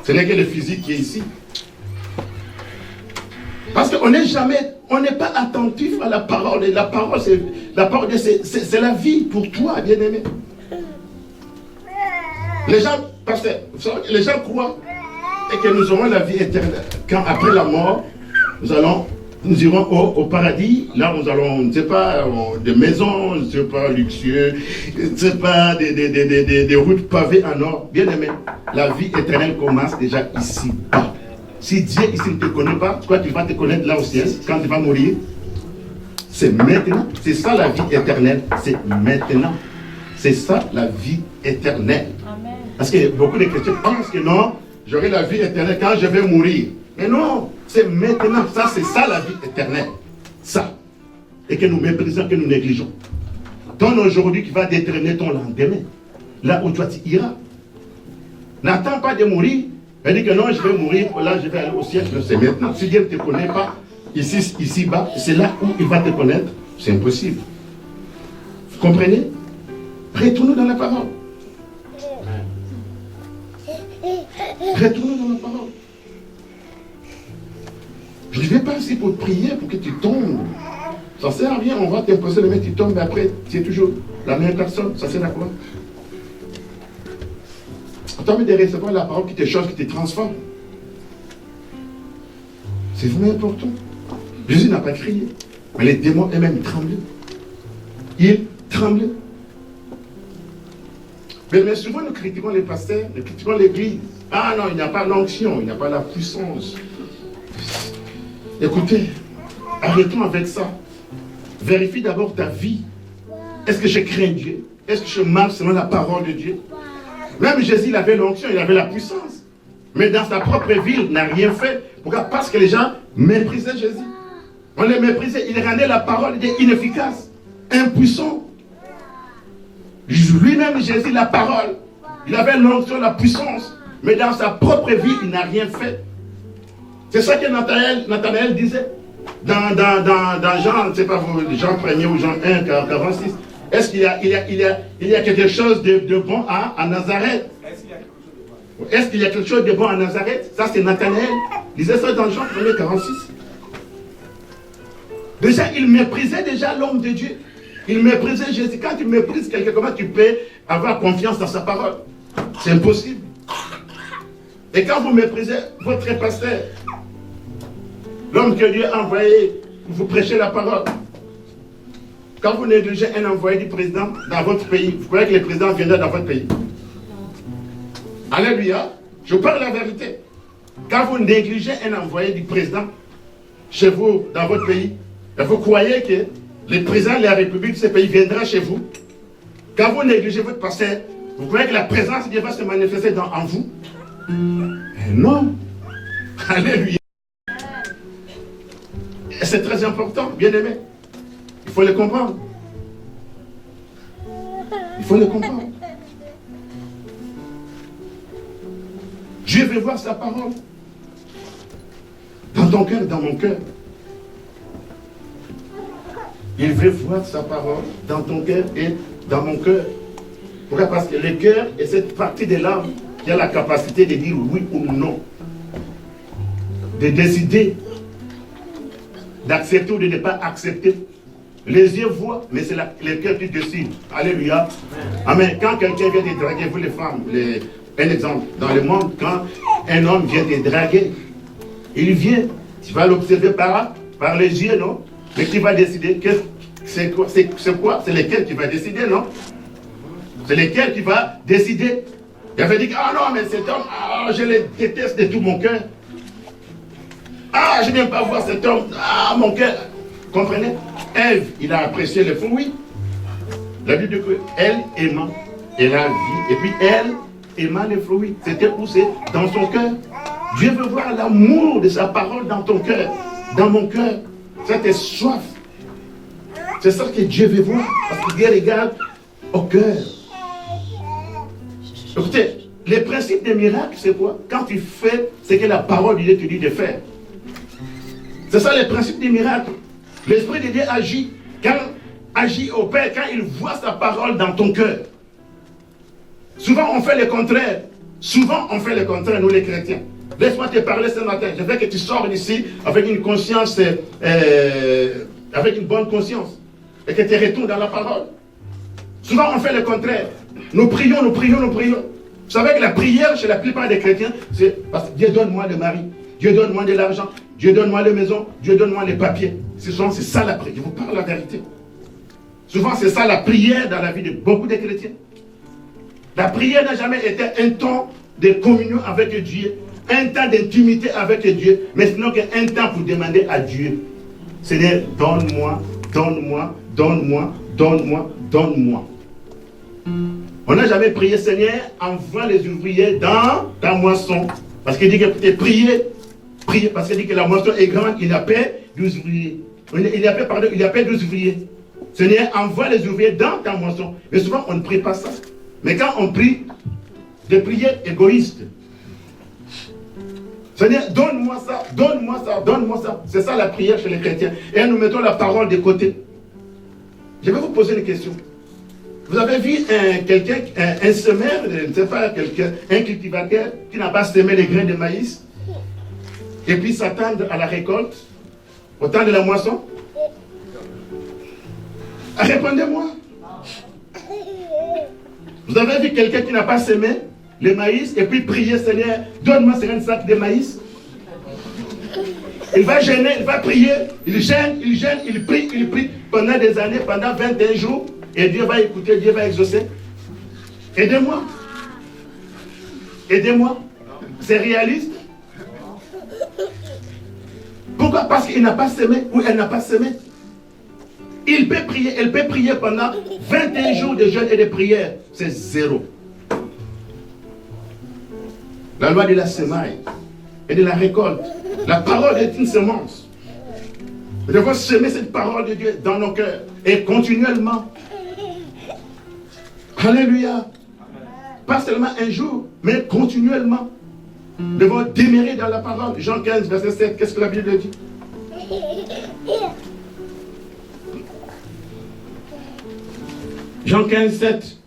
Ce n'est que le physique qui est ici. Parce qu'on n'est jamais, on n'est pas attentif à la parole. Et la parole, c'est la vie pour toi, bien-aimé. Les gens, parce que les gens croient et que nous aurons la vie éternelle. Quand après la mort, nous irons au paradis. Là, nous allons, je ne sais pas, des maisons, je ne sais pas, luxueux, je ne sais pas, des routes pavées en or. Bien aimé, la vie éternelle commence déjà ici-bas. Si Dieu ici ne te connaît pas, toi tu vas te connaître là au ciel, quand tu vas mourir. C'est maintenant. C'est ça la vie éternelle. C'est maintenant. C'est ça la vie éternelle. Amen. Parce que beaucoup de chrétiens pensent que non, j'aurai la vie éternelle quand je vais mourir. Mais non, c'est maintenant. Ça, c'est ça la vie éternelle. Ça. Et que nous méprisons, que nous négligeons. Ton aujourd'hui qui va déterminer ton lendemain. Là où toi tu iras. N'attends pas de mourir. Elle dit que non, je vais mourir, là je vais aller au ciel. C'est maintenant. Si Dieu ne te connaît pas, ici-bas, c'est là où il va te connaître. C'est impossible. Vous comprenez? Retournons dans la parole. Retournons dans la parole. Je ne vais pas ici pour prier pour que tu tombes. Ça ne sert à rien, on va t'imposer le mec, tu tombes, mais après, tu es toujours la même personne. Ça sert à quoi? Attends, mais de recevoir la parole qui te change, qui te transforme. C'est vraiment important. Jésus n'a pas crié, mais les démons eux-mêmes tremblaient. Ils tremblaient. Mais souvent nous critiquons les pasteurs, nous critiquons l'église. Ah non, il n'y a pas l'onction, il n'y a pas la puissance. Écoutez, arrêtons avec ça. Vérifie d'abord ta vie. Est-ce que je crains Dieu? Est-ce que je marche selon la parole de Dieu? Même Jésus, il avait l'onction, il avait la puissance. Mais dans sa propre vie, il n'a rien fait. Pourquoi? Parce que les gens méprisaient Jésus. On les méprisait. Il rendait la parole inefficace, impuissant. Lui-même, Jésus, la parole, il avait l'onction, la puissance. Mais dans sa propre vie, il n'a rien fait. C'est ça que Nathanaël disait. Dans Jean, je ne sais pas, Jean 1er ou Jean 1, 46. Est-ce qu'il y a quelque chose de bon à Nazareth? Est-ce qu'il y a quelque chose de bon à Nazareth? Ça, c'est Nathanaël. Il disait ça dans Jean 1er, 46. Déjà, il méprisait déjà l'homme de Dieu. Il méprisait Jésus. Quand tu méprises quelqu'un, comment tu peux avoir confiance dans sa parole? C'est impossible. Et quand vous méprisez votre pasteur, l'homme que Dieu a envoyé pour vous prêcher la parole, quand vous négligez un envoyé du président dans votre pays, vous croyez que le président viendra dans votre pays? Alléluia. Je vous parle la vérité. Quand vous négligez un envoyé du président chez vous, dans votre pays, et vous croyez que le président de la République de ce pays viendra chez vous, quand vous négligez votre pasteur, vous croyez que la présence de Dieu va se manifester en vous? Mais non. Alléluia. Et c'est très important, bien aimé. Il faut le comprendre. Il faut le comprendre. Dieu veut voir sa parole. Dans ton cœur, dans mon cœur. Il veut voir sa parole dans ton cœur et dans mon cœur. Pourquoi? Parce que le cœur est cette partie de l'âme qui a la capacité de dire oui ou non. De décider. D'accepter ou de ne pas accepter. Les yeux voient, mais c'est le cœur qui décide. Alléluia. Amen. Quand quelqu'un vient te draguer, vous les femmes, un exemple, dans le monde, quand un homme vient te draguer, il vient, tu vas l'observer par les yeux, non? Mais qui va décider que c'est quoi? C'est lequel qui va décider, non? C'est lequel qui va décider? Il avait dit, ah non, mais cet homme, je le déteste de tout mon cœur. Ah, je n'aime pas voir cet homme. Ah, mon cœur. Comprenez? Ève, il a apprécié le fruit. La Bible dit qu'elle aimant, elle a vie. Et puis elle aimant le fruit. C'était où? C'est dans son cœur. Dieu veut voir l'amour de sa parole dans ton cœur. Dans mon cœur. Cette soif. C'est ça que Dieu veut voir. Parce que Dieu regarde au cœur. Écoutez, le principe des miracles, c'est quoi? Quand tu fais ce que la parole de Dieu te dit de faire. C'est ça le principe des miracles. L'Esprit de Dieu agit. Quand agit au Père, quand il voit sa parole dans ton cœur. Souvent on fait le contraire. Souvent on fait le contraire, nous les chrétiens. Laisse-moi te parler ce matin. Je veux que tu sors d'ici avec une conscience, avec une bonne conscience. Et que tu retournes dans la parole. Souvent, on fait le contraire. Nous prions, nous prions, nous prions. Vous savez que la prière, chez la plupart des chrétiens, c'est parce que Dieu donne-moi le mari. Dieu donne-moi de l'argent. Dieu donne-moi la maison. Dieu donne-moi les papiers. C'est ça la prière. Je vous parle la vérité. Souvent, c'est ça la prière dans la vie de beaucoup de chrétiens. La prière n'a jamais été un temps de communion avec Dieu, un temps d'intimité avec Dieu, mais sinon qu'un temps pour demander à Dieu. Seigneur, donne-moi, donne-moi, donne-moi, donne-moi, donne-moi. On n'a jamais prié, Seigneur, envoie les ouvriers dans ta moisson. Parce qu'il dit que pour te prier, parce qu'il dit que la moisson est grande, il appelle 12 ouvriers. Il appelle 12 ouvriers. Seigneur, envoie les ouvriers dans ta moisson. Mais souvent, on ne prie pas ça. Mais quand on prie, des prières égoïstes. Seigneur, donne-moi ça, donne-moi ça, donne-moi ça. C'est ça la prière chez les chrétiens. Et nous mettons la parole de côté. Je vais vous poser une question. Vous avez vu quelqu'un, un semeur, je ne sais pas, un cultivateur qui n'a pas semé les grains de maïs et puis s'attend à la récolte, au temps de la moisson? Répondez-moi. Vous avez vu quelqu'un qui n'a pas semé le maïs et puis prier, Seigneur, donne-moi 50 sacs de maïs? Il va gêner, il va prier, il gêne, il prie pendant des années, pendant 21 jours. Et Dieu va écouter, Dieu va exaucer. Aidez-moi. Aidez-moi. C'est réaliste. Pourquoi? Parce qu'il n'a pas semé ou elle n'a pas semé. Il peut prier, elle peut prier pendant 21 jours de jeûne et de prière. C'est zéro. La loi de la semaille et de la récolte. La parole est une semence. Nous devons semer cette parole de Dieu dans nos cœurs et continuellement. Alléluia. Pas seulement un jour, mais continuellement. Nous devons demeurer dans la parole. Jean 15, verset 7, qu'est-ce que la Bible dit? Jean 15, 7.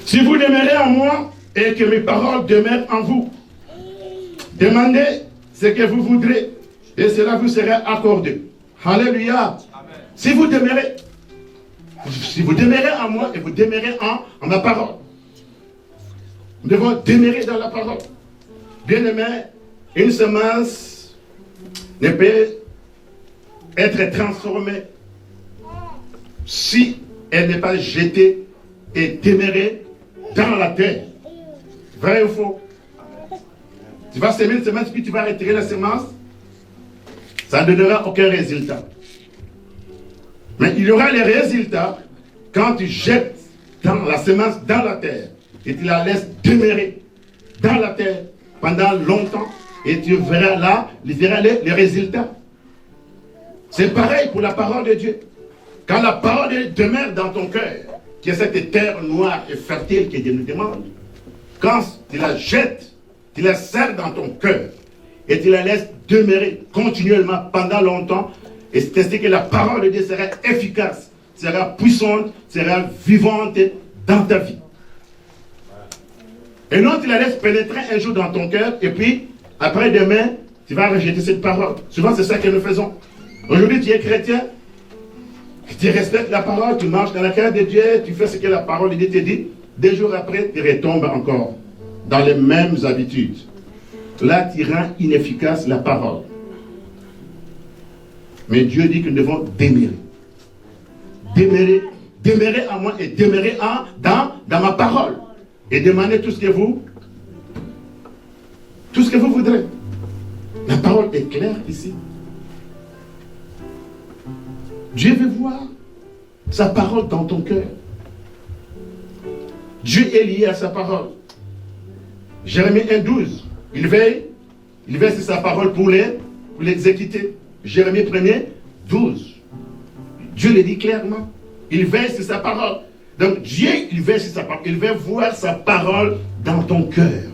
Si vous demeurez en moi et que mes paroles demeurent en vous, demandez ce que vous voudrez et cela vous sera accordé. Alléluia. Amen. Si vous demeurez en moi et vous demeurez en ma parole, nous devons demeurer dans la parole. Bien aimé, une semence ne peut être transformée si elle n'est pas jetée et demeurée dans la terre. Vrai ou faux? Tu vas semer une semence puis tu vas retirer la semence, ça ne donnera aucun résultat. Mais il y aura les résultats quand tu jettes la semence dans la terre et tu la laisses demeurer dans la terre pendant longtemps et tu verras là les résultats. C'est pareil pour la parole de Dieu. Quand la parole de Dieu demeure dans ton cœur, qui est cette terre noire et fertile que Dieu nous demande, quand tu la jettes, tu la serres dans ton cœur et tu la laisses demeurer continuellement pendant longtemps, et c'est ainsi que la parole de Dieu sera efficace, sera puissante, sera vivante dans ta vie. Et non, tu la laisses pénétrer un jour dans ton cœur et puis après demain, tu vas rejeter cette parole. Souvent, c'est ça que nous faisons. Aujourd'hui, tu es chrétien, tu respectes la parole, tu marches dans la crainte de Dieu, tu fais ce que la parole de Dieu te dit. 2 jours après, tu retombes encore dans les mêmes habitudes. Là, tu rends inefficace la parole. Mais Dieu dit que nous devons demeurer. Demeurer en moi et demeurer dans ma parole. Et demander tout ce que vous voudrez. La parole est claire ici. Dieu veut voir sa parole dans ton cœur. Dieu est lié à sa parole. Jérémie 1,12. Il veille sur sa parole pour l'exécuter. Jérémie 1er, 12. Dieu le dit clairement. Il veille sur sa parole. Donc Dieu, il veille sur sa parole. Il veut voir sa parole dans ton cœur.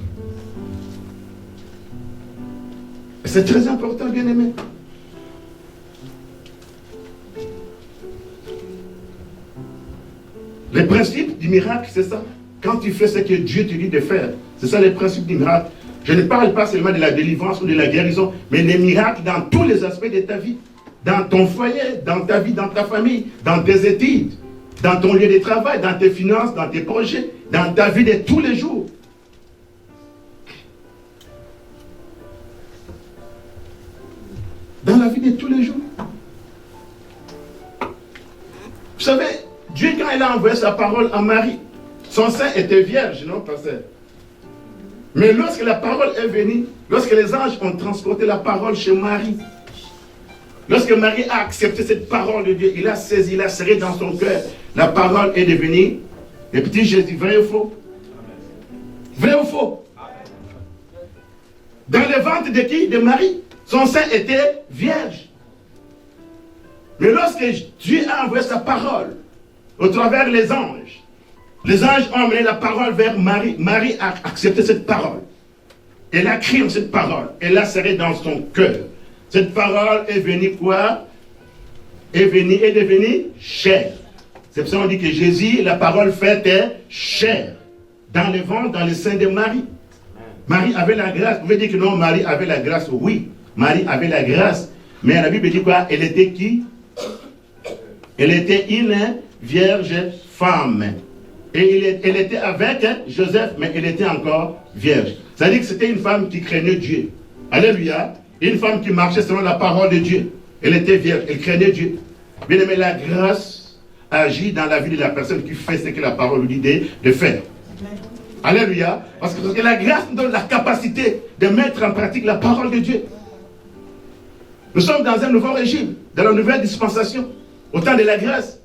C'est très important, bien aimé. Le principe du miracle, c'est ça. quand tu fais ce que Dieu te dit de faire. C'est ça le principe du miracle. Je ne parle pas seulement de la délivrance ou de la guérison, mais les miracles dans tous les aspects de ta vie. Dans ton foyer, dans ta vie, dans ta famille, dans tes études, dans ton lieu de travail, dans tes finances, dans tes projets, dans ta vie de tous les jours. Dans la vie de tous les jours. Vous savez, Dieu, quand il a envoyé sa parole à Marie, son sein était vierge, non, pasteur? Mais lorsque la parole est venue, lorsque les anges ont transporté la parole chez Marie, lorsque Marie a accepté cette parole de Dieu, il a saisi, il a serré dans son cœur, la parole est devenue le petit Jésus. Vrai ou faux? Vrai ou faux? Dans le ventre de qui? De Marie. Son sein était vierge. Mais lorsque Dieu a envoyé sa parole au travers les anges ont amené la parole vers Marie. Marie a accepté cette parole. Elle a crié en cette parole. Elle l'a serrée dans son cœur. Cette parole est venue quoi? Est devenue chair. C'est pour ça qu'on dit que Jésus, la parole faite est chair. Dans le ventre, dans le sein de Marie. Marie avait la grâce. Vous pouvez dire que non, Marie avait la grâce. Oui, Marie avait la grâce. Mais la Bible dit quoi? Elle était qui? Elle était une vierge femme. Et elle était avec Joseph, mais elle était encore vierge. C'est-à-dire que c'était une femme qui craignait Dieu. Alléluia. Une femme qui marchait selon la parole de Dieu. Elle était vierge, elle craignait Dieu. Bien aimé, la grâce agit dans la vie de la personne qui fait ce que la parole lui dit de faire. Alléluia. Parce que la grâce nous donne la capacité de mettre en pratique la parole de Dieu. Nous sommes dans un nouveau régime, dans la nouvelle dispensation, au temps de la grâce.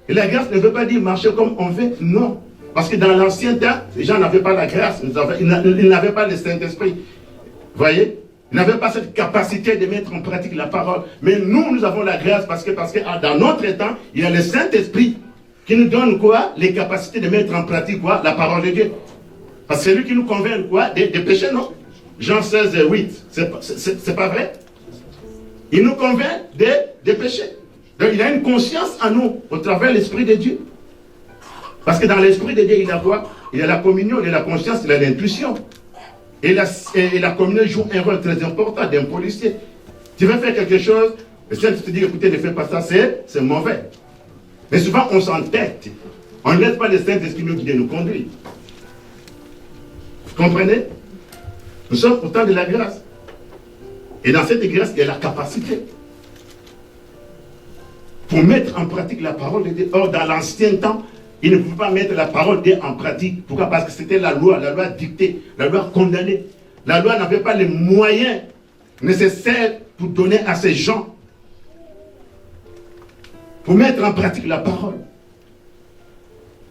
Et la grâce ne veut pas dire marcher comme on veut, non. Parce que dans l'ancien temps, les gens n'avaient pas la grâce, ils n'avaient pas le Saint-Esprit. Vous voyez? Ils n'avaient pas cette capacité de mettre en pratique la parole. Mais nous avons la grâce parce que dans notre temps, il y a le Saint-Esprit qui nous donne quoi? Les capacités de mettre en pratique quoi? La parole de Dieu. Parce que c'est lui qui nous convainc quoi? Des péchés, non? Jean 16, 8. C'est pas vrai? Il nous convainc des péchés. Donc il a une conscience en nous, au travers de l'Esprit de Dieu. Parce que dans l'Esprit de Dieu, il a quoi? Il a la communion, il a la conscience, il a l'intuition. Et la communion joue un rôle très important d'un policier. Tu veux faire quelque chose, le Saint-Esprit te dit, écoutez, ne fais pas ça, c'est mauvais. Mais souvent, on s'entête. On ne laisse pas le Saint-Esprit nous guider, nous conduire. Vous comprenez? Nous sommes au temps de la grâce. Et dans cette grâce, il y a la capacité pour mettre en pratique la parole de Dieu. Or, dans l'ancien temps, ils ne pouvaient pas mettre la parole de Dieu en pratique. Pourquoi? Parce que c'était la loi dictée, la loi condamnée. La loi n'avait pas les moyens nécessaires pour donner à ces gens, pour mettre en pratique la parole.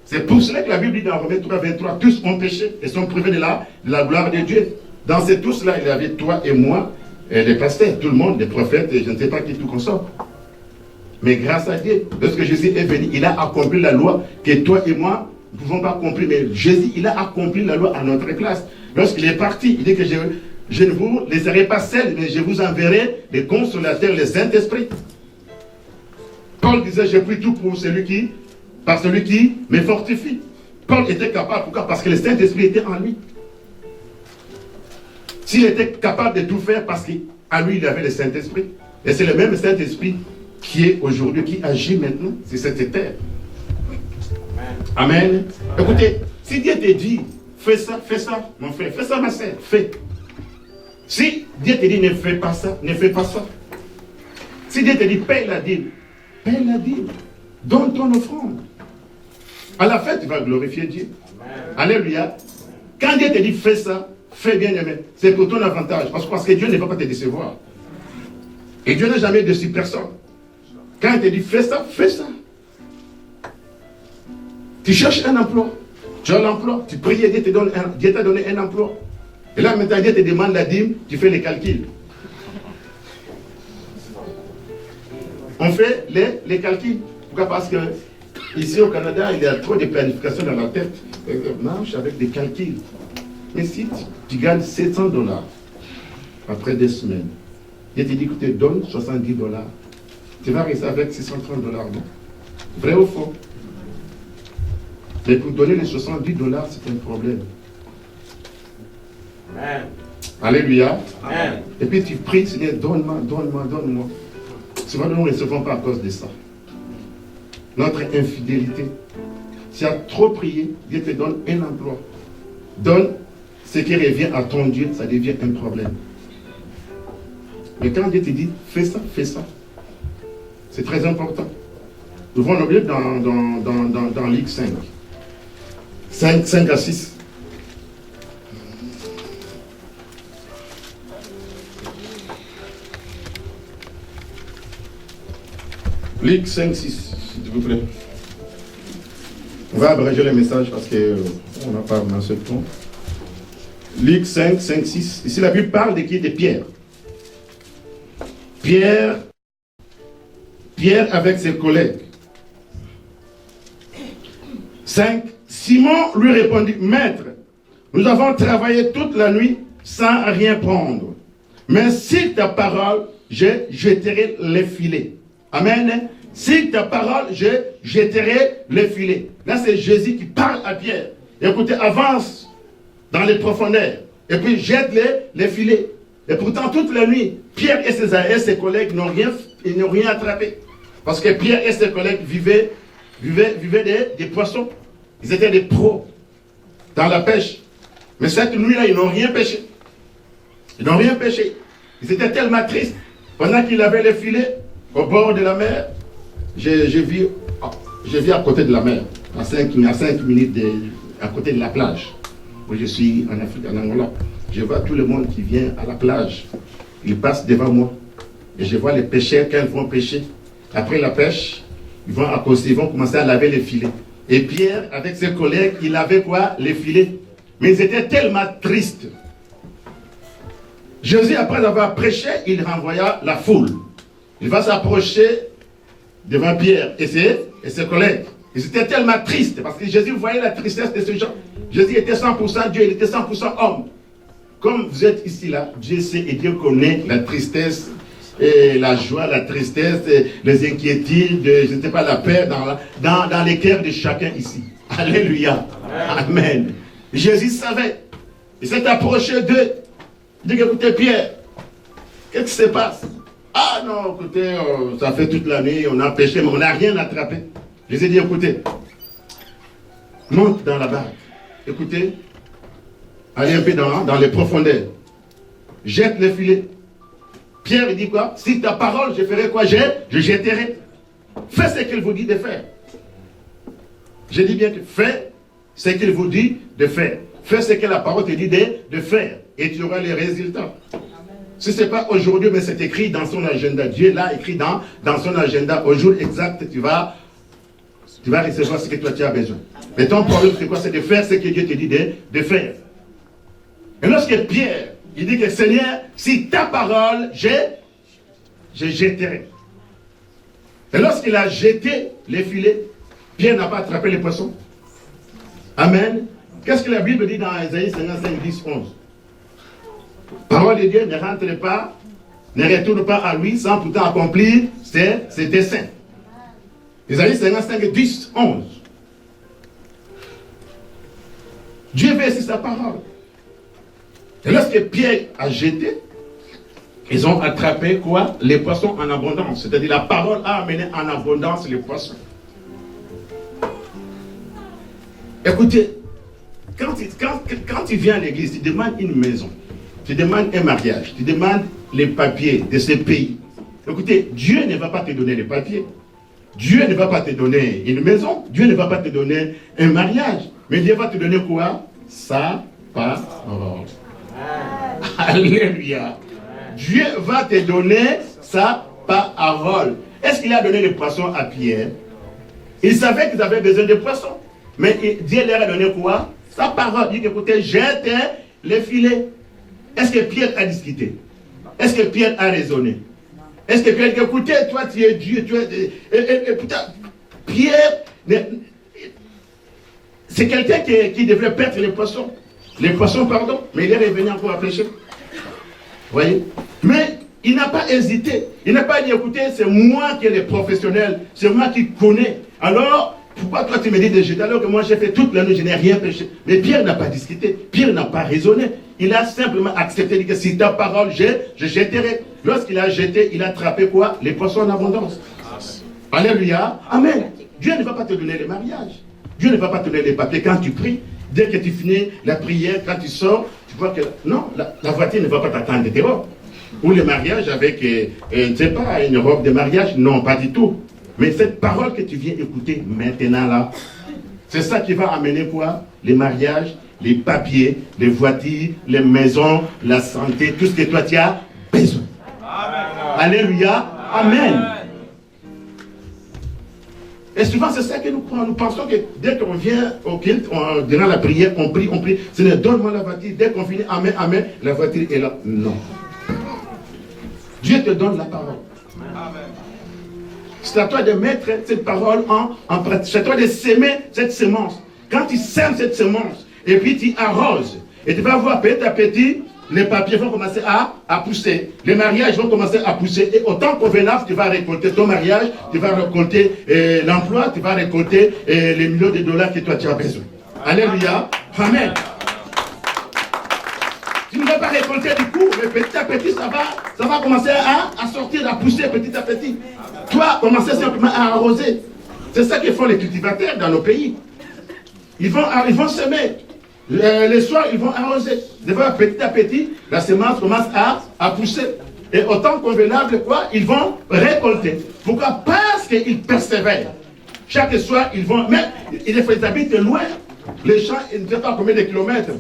C'est pour cela que la Bible dit dans Romains 3, 23, tous ont péché et sont privés de la gloire de Dieu. Dans ces tous-là, il y avait toi et moi, et les pasteurs, tout le monde, les prophètes, et je ne sais pas qui tout consort. Mais grâce à Dieu, lorsque Jésus est venu, il a accompli la loi que toi et moi ne pouvons pas accomplir. Mais Jésus, il a accompli la loi à notre place. Lorsqu'il est parti, il dit que je ne vous laisserai pas seuls, mais je vous enverrai les consolateurs, les Saint-Esprit. Paul disait, j'ai pris tout pour celui qui me fortifie. Paul était capable, pourquoi? Parce que le Saint-Esprit était en lui. S'il était capable de tout faire, parce qu'à lui, il avait le Saint-Esprit. Et c'est le même Saint-Esprit qui est aujourd'hui, qui agit maintenant sur cette terre. Amen. Écoutez, si Dieu te dit, fais ça, mon frère, fais ça, ma soeur, fais. Si Dieu te dit, ne fais pas ça, ne fais pas ça. Si Dieu te dit, paye la dîme, donne ton offrande. À la fin, tu vas glorifier Dieu. Alléluia. Quand Dieu te dit, fais ça, fais bien aimé, c'est pour ton avantage. Parce que Dieu ne va pas te décevoir. Et Dieu n'a jamais déçu personne. Quand il te dit, fais ça, fais ça. Tu cherches un emploi, tu as l'emploi, tu pries, Dieu t'a donné un emploi. Et là, maintenant, Dieu te demande la dîme, tu fais les calculs. On fait les calculs. Pourquoi? Parce que ici au Canada, il y a trop de planification dans la tête. On marche avec des calculs. Mais si tu gagnes $700 après 2 semaines, Dieu te dit que tu te donnes $70, tu vas rester avec $630, non? Vrai ou faux? Mais pour donner les $70, c'est un problème. Amen. Alléluia. Amen. Et puis tu pries, Seigneur, donne-moi, donne-moi, donne-moi. Souvent, nous ne recevons pas à cause de ça. Notre infidélité. Si tu as trop prié, Dieu te donne un emploi. Donne ce qui revient à ton Dieu, ça devient un problème. Mais quand Dieu te dit, fais ça, c'est très important. Nous allons l'oublier dans Luc 5. 5 à 6. Luc 5, 6, s'il vous plaît. On va abréger le message parce qu'on n'a pas assez de temps. Luc 5, 5, 6. Ici, la Bible parle de qui? De Pierre. Pierre avec ses collègues. 5. Simon lui répondit, Maître, nous avons travaillé toute la nuit sans rien prendre. Mais si ta parole, je jetterai les filets. Amen. Si ta parole, je jetterai les filets. Là, c'est Jésus qui parle à Pierre. Écoutez, avance dans les profondeurs. Et puis jette les filets. Et pourtant, toute la nuit, Pierre et ses collègues n'ont rien attrapé. Parce que Pierre et ses collègues vivaient des poissons. Ils étaient des pros dans la pêche. Mais cette nuit-là, ils n'ont rien pêché. Ils étaient tellement tristes. Pendant qu'ils avaient les filets au bord de la mer, je vis à côté de la mer, à 5 minutes à côté de la plage. Moi, je suis en Afrique, en Angola. Je vois tout le monde qui vient à la plage. Ils passent devant moi. Et je vois les pêcheurs quand ils vont pêcher. Après la pêche, ils vont commencer à laver les filets. Et Pierre, avec ses collègues, il avait quoi? Les filets. Mais ils étaient tellement tristes. Jésus, après avoir prêché, il renvoya la foule. Il va s'approcher devant Pierre et ses collègues. Ils étaient tellement tristes parce que Jésus voyait la tristesse de ces gens. Jésus était 100% Dieu, il était 100% homme. Comme vous êtes ici là, Dieu sait et Dieu connaît la tristesse et la joie, la tristesse, les inquiétudes, je ne sais pas, la paix dans les cœurs de chacun ici. Alléluia. Amen. Jésus savait. Il s'est approché d'eux. Il dit, écoutez Pierre, qu'est-ce qui se passe? Ah non, écoutez, ça fait toute la nuit, on a pêché, mais on n'a rien attrapé. Jésus dit, écoutez, monte dans la barque. Écoutez, allez un peu dans les profondeurs. Jette les filets. Pierre, il dit quoi? Si ta parole, je ferai quoi? Je jetterai. Fais ce qu'il vous dit de faire. Je dis bien que fais ce qu'il vous dit de faire. Fais ce que la parole te dit de faire. Et tu auras les résultats. Si ce n'est pas aujourd'hui, mais c'est écrit dans son agenda. Dieu l'a écrit dans son agenda. Au jour exact, tu vas recevoir ce que toi tu as besoin. Mais ton problème, c'est quoi? C'est de faire ce que Dieu te dit de faire. Et lorsque Pierre, il dit que Seigneur, si ta parole, je jetterai. Et lorsqu'il a jeté les filets, Pierre n'a pas attrapé les poissons. Amen. Qu'est-ce que la Bible dit dans Isaïe 55, 10, 11? Parole de Dieu ne rentre pas, ne retourne pas à lui sans pourtant accomplir ses desseins. Isaïe 55, 10, 11. Dieu veut sa parole. Et lorsque Pierre a jeté, ils ont attrapé quoi? Les poissons en abondance. C'est-à-dire la parole a amené en abondance les poissons. Écoutez, quand tu viens à l'église, tu demandes une maison, tu demandes un mariage, tu demandes les papiers de ce pays. Écoutez, Dieu ne va pas te donner les papiers. Dieu ne va pas te donner une maison. Dieu ne va pas te donner un mariage. Mais Dieu va te donner quoi? Sa parole. Alléluia. Dieu va te donner sa parole. Est-ce qu'il a donné les poissons à Pierre? Il savait qu'ils avaient besoin de poissons. Mais Dieu leur a donné quoi? Sa parole. Il dit, écoutez, jette les filets. Est-ce que Pierre a discuté? Est-ce que Pierre a raisonné? Est-ce que Pierre dit, écoutez, toi tu es Dieu, tu es... putain, Pierre, c'est quelqu'un qui devrait perdre les poissons. Les poissons, pardon, mais il est revenu encore à pêcher. Vous voyez? Mais il n'a pas hésité. Il n'a pas dit, écoutez, c'est moi qui ai les professionnels, c'est moi qui connais. Alors, Pourquoi toi tu me dis de jeter alors que moi j'ai fait toute la nuit, je n'ai rien péché? Mais Pierre n'a pas discuté, Pierre n'a pas raisonné. Il a simplement accepté, dit que si ta parole, je jetterai. Lorsqu'il a jeté, il a attrapé quoi? Les poissons en abondance. Alléluia. Amen. Dieu ne va pas te donner les mariages. Dieu ne va pas te donner les papiers quand tu pries. Dès que tu finis la prière, quand tu sors, tu vois que non, la voiture ne va pas t'attendre dehors. Ou le mariage avec, je ne sais pas, une robe de mariage. Non, pas du tout. Mais cette parole que tu viens écouter maintenant là, c'est ça qui va amener quoi? Les mariages, les papiers, les voitures, les maisons, la santé, tout ce que toi tu as besoin. Amen. Alléluia. Amen. Et souvent c'est ça que nous pensons que dès qu'on vient au culte, durant la prière, on prie. Seigneur, donne-moi la voiture. Dès qu'on finit, amen, amen, la voiture est là. Non. Dieu te donne la parole. Amen. C'est à toi de mettre cette parole en pratique. C'est à toi de s'aimer cette semence. Quand tu sèmes cette semence, et puis tu arroses, et tu vas voir petit à petit, les papiers vont commencer à pousser. Les mariages vont commencer à pousser. Et autant convenable, tu vas récolter ton mariage, tu vas récolter l'emploi, tu vas récolter les millions de dollars que toi tu as besoin. Alléluia. Amen. Tu ne vas pas récolter du coup, mais petit à petit, ça va commencer à sortir, à pousser petit à petit. Toi, commencer simplement à arroser. C'est ça que font les cultivateurs dans nos pays. Ils vont semer. Les soirs, ils vont arroser. Petit à petit, la semence commence à pousser. Et autant convenable, quoi, ils vont récolter. Pourquoi? Parce qu'ils persévèrent. Chaque soir, ils vont... Mais ils habitent loin. Les champs, ils ne savent pas combien de kilomètres.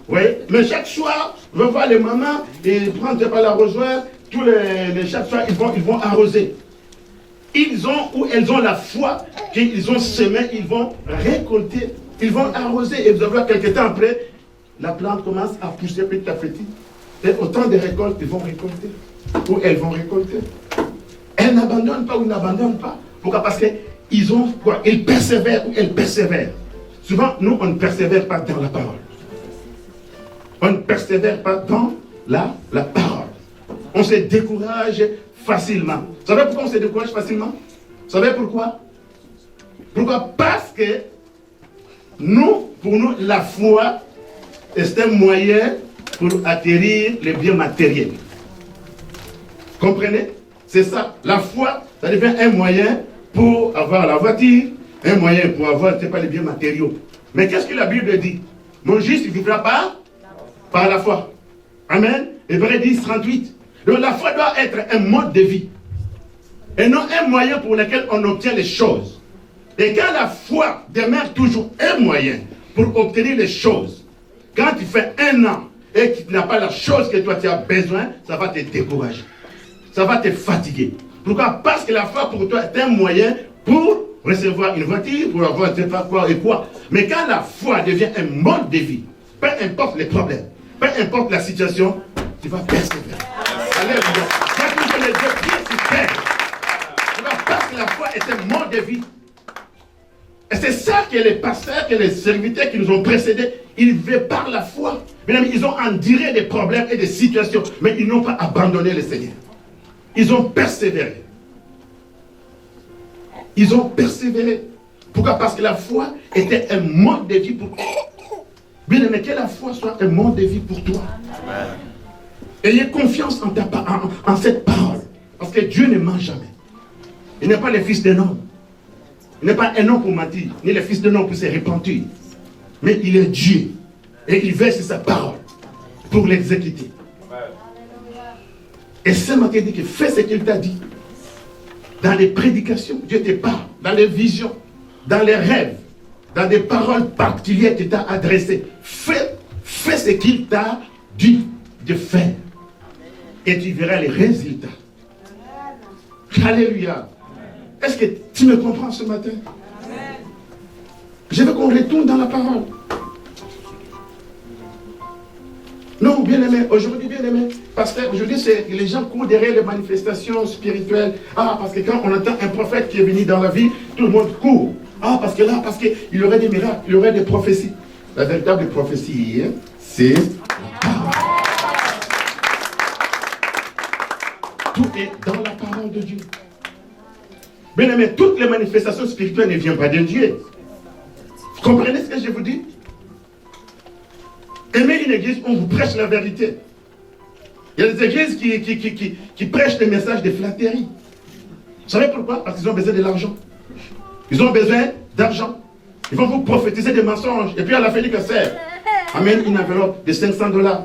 Oui, mais chaque soir, je vais voir les mamans, ils prennent l'arrosoir, chaque soir, ils vont arroser. Ils ont la foi qu'ils ont semé, ils vont récolter, ils vont arroser. Et vous allez voir, quelques temps après, la plante commence à pousser petit à petit. Et autant de récoltes, ils vont récolter. Ou elles vont récolter. Elles n'abandonnent pas ou n'abandonnent pas. Pourquoi? Parce qu'ils ont quoi? Ils persévèrent ou elles persévèrent. Souvent, nous, on ne persévère pas dans la parole. On ne persévère pas dans la parole. On se décourage facilement. Vous savez pourquoi on se décourage facilement? Vous savez pourquoi? Pourquoi? Parce que pour nous, la foi est un moyen pour acquérir les biens matériels. Comprenez? C'est ça. La foi, ça devient un moyen pour avoir la voiture, un moyen pour avoir, c'est pas les biens matériaux. Mais qu'est-ce que la Bible dit? Mon juste, il ne vivra pas par la foi. Amen. Hébreux 10, 38. Donc la foi doit être un mode de vie. Et non un moyen pour lequel on obtient les choses. Et quand la foi demeure toujours un moyen pour obtenir les choses, quand tu fais un an et que tu n'as pas la chose que toi tu as besoin, ça va te décourager. Ça va te fatiguer. Pourquoi? Parce que la foi pour toi est un moyen pour recevoir une voiture, pour avoir je ne sais pas quoi et quoi. Mais quand la foi devient un mode de vie, peu importe les problèmes, peu importe la situation, tu vas persévérer. Alléluia. Quand tu les deux pieds sur terre, parce que la foi est un mode de vie. Et c'est ça que les pasteurs, que les serviteurs qui nous ont précédés, ils vivaient par la foi. Mesdames, ils ont enduré des problèmes et des situations, mais ils n'ont pas abandonné le Seigneur. Ils ont persévéré. Ils ont persévéré. Pourquoi? Parce que la foi était un mode de vie pour eux. Bien aimé, que la foi soit un mode de vie pour toi. Amen. Ayez confiance en cette parole. Parce que Dieu ne ment jamais. Il n'est pas le fils d'un homme. Il n'est pas un homme pour mentir, ni le fils d'un homme pour se repentir. Mais il est Dieu. Et il verse sa parole pour l'exécuter. Et ce matin, il dit que fais ce qu'il t'a dit. Dans les prédications, Dieu te parle. Dans les visions, dans les rêves, dans des paroles particulières qu'il t'a adressées. Fais ce qu'il t'a dit de faire. Et tu verras les résultats. Alléluia. Est-ce que tu me comprends ce matin? Je veux qu'on retourne dans la parole. Non, bien aimé, aujourd'hui, bien aimé, parce que aujourd'hui, les gens courent derrière les manifestations spirituelles. Ah, parce que quand on entend un prophète qui est venu dans la vie, tout le monde court. Ah, parce que là, parce qu'il y aurait des miracles, il y aurait des prophéties. La véritable prophétie, c'est la parole. Tout est dans la parole de Dieu. Bien aimé, toutes les manifestations spirituelles ne viennent pas de Dieu. Vous comprenez ce que je vous dis? Aimez une église où on vous prêche la vérité. Il y a des églises qui prêchent des messages de flatterie. Vous savez pourquoi? Parce qu'ils ont besoin de l'argent. Ils ont besoin d'argent. Ils vont vous prophétiser des mensonges. Et puis à la fin du concert, amène une enveloppe de $500.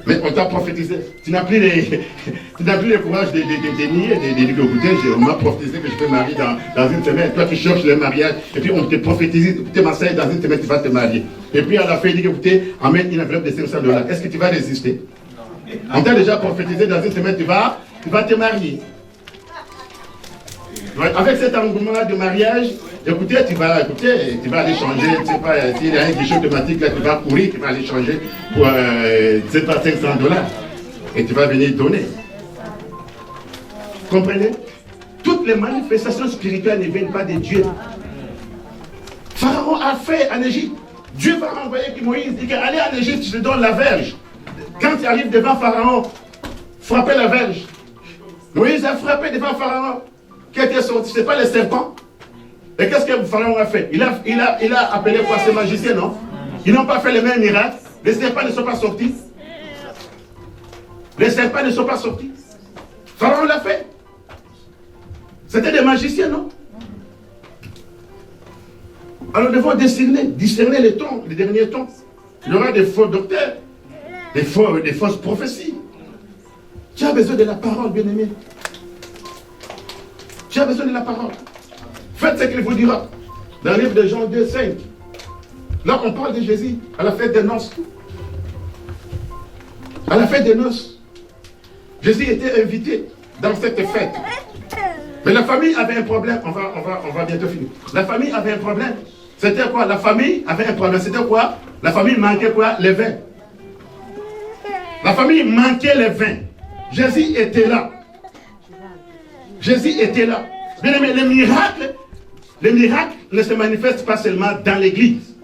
Mais on t'a prophétisé. Tu n'as plus le courage de nier, de dire écoutez, on m'a prophétisé que je peux marier dans une semaine. Toi qui cherches le mariage, et puis on te prophétise, écoutez, ma sœur, dans une semaine, tu vas te marier. Et puis à la fin, il dit écoutez, amène une enveloppe de $500. Est-ce que tu vas résister? On t'a déjà prophétisé dans une semaine, tu vas te marier. Avec cet engouement-là de mariage, écoutez, tu vas aller changer, tu sais pas, s'il y a un guichet automatique là, tu vas courir, tu vas aller changer pour, c'est pas $500. Et tu vas venir donner. Comprenez? Toutes les manifestations spirituelles ne viennent pas de Dieu. Pharaon a fait en Égypte. Dieu va renvoyer Moïse, dit allez en Égypte, je te donne la verge. Quand tu arrives devant Pharaon, frappez la verge. Moïse a frappé devant Pharaon. Qui était sorti? Ce n'est pas les serpents. Et qu'est-ce que Pharaon a fait? Il a appelé quoi? Ces magiciens, non? Ils n'ont pas fait les mêmes miracles. Les serpents ne sont pas sortis. Les serpents ne sont pas sortis. Pharaon l'a fait. C'était des magiciens, non? Alors nous devons discerner les tons, les derniers tons. Il y aura des faux docteurs, des fausses prophéties. Tu as besoin de la parole, bien-aimé. Tu as besoin de la parole. Faites ce qu'il vous dira. Dans le livre de Jean 2, 5. Là, on parle de Jésus à la fête des noces. À la fête des noces. Jésus était invité dans cette fête. Mais la famille avait un problème. On va bientôt finir. La famille avait un problème. C'était quoi? La famille avait un problème. C'était quoi? La famille manquait quoi? Les vins. La famille manquait les vins. Jésus était là. Jésus était là. Bien aimé, les miracles ne se manifestent pas seulement dans l'église.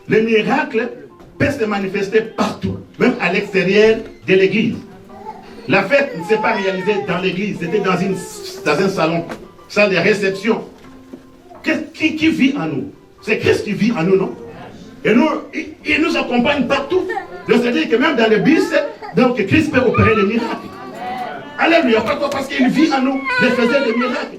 Les miracles peuvent se manifester partout, même à l'extérieur de l'église. La fête ne s'est pas réalisée dans l'église, c'était dans un salon, salle de réception. Qui vit en nous? C'est Christ qui vit en nous, non? Et nous, il nous accompagne partout. C'est-à-dire que même dans le bus, donc Christ peut opérer les miracles. Alléluia, pourquoi? Parce qu'il vit en nous, il faisait des miracles.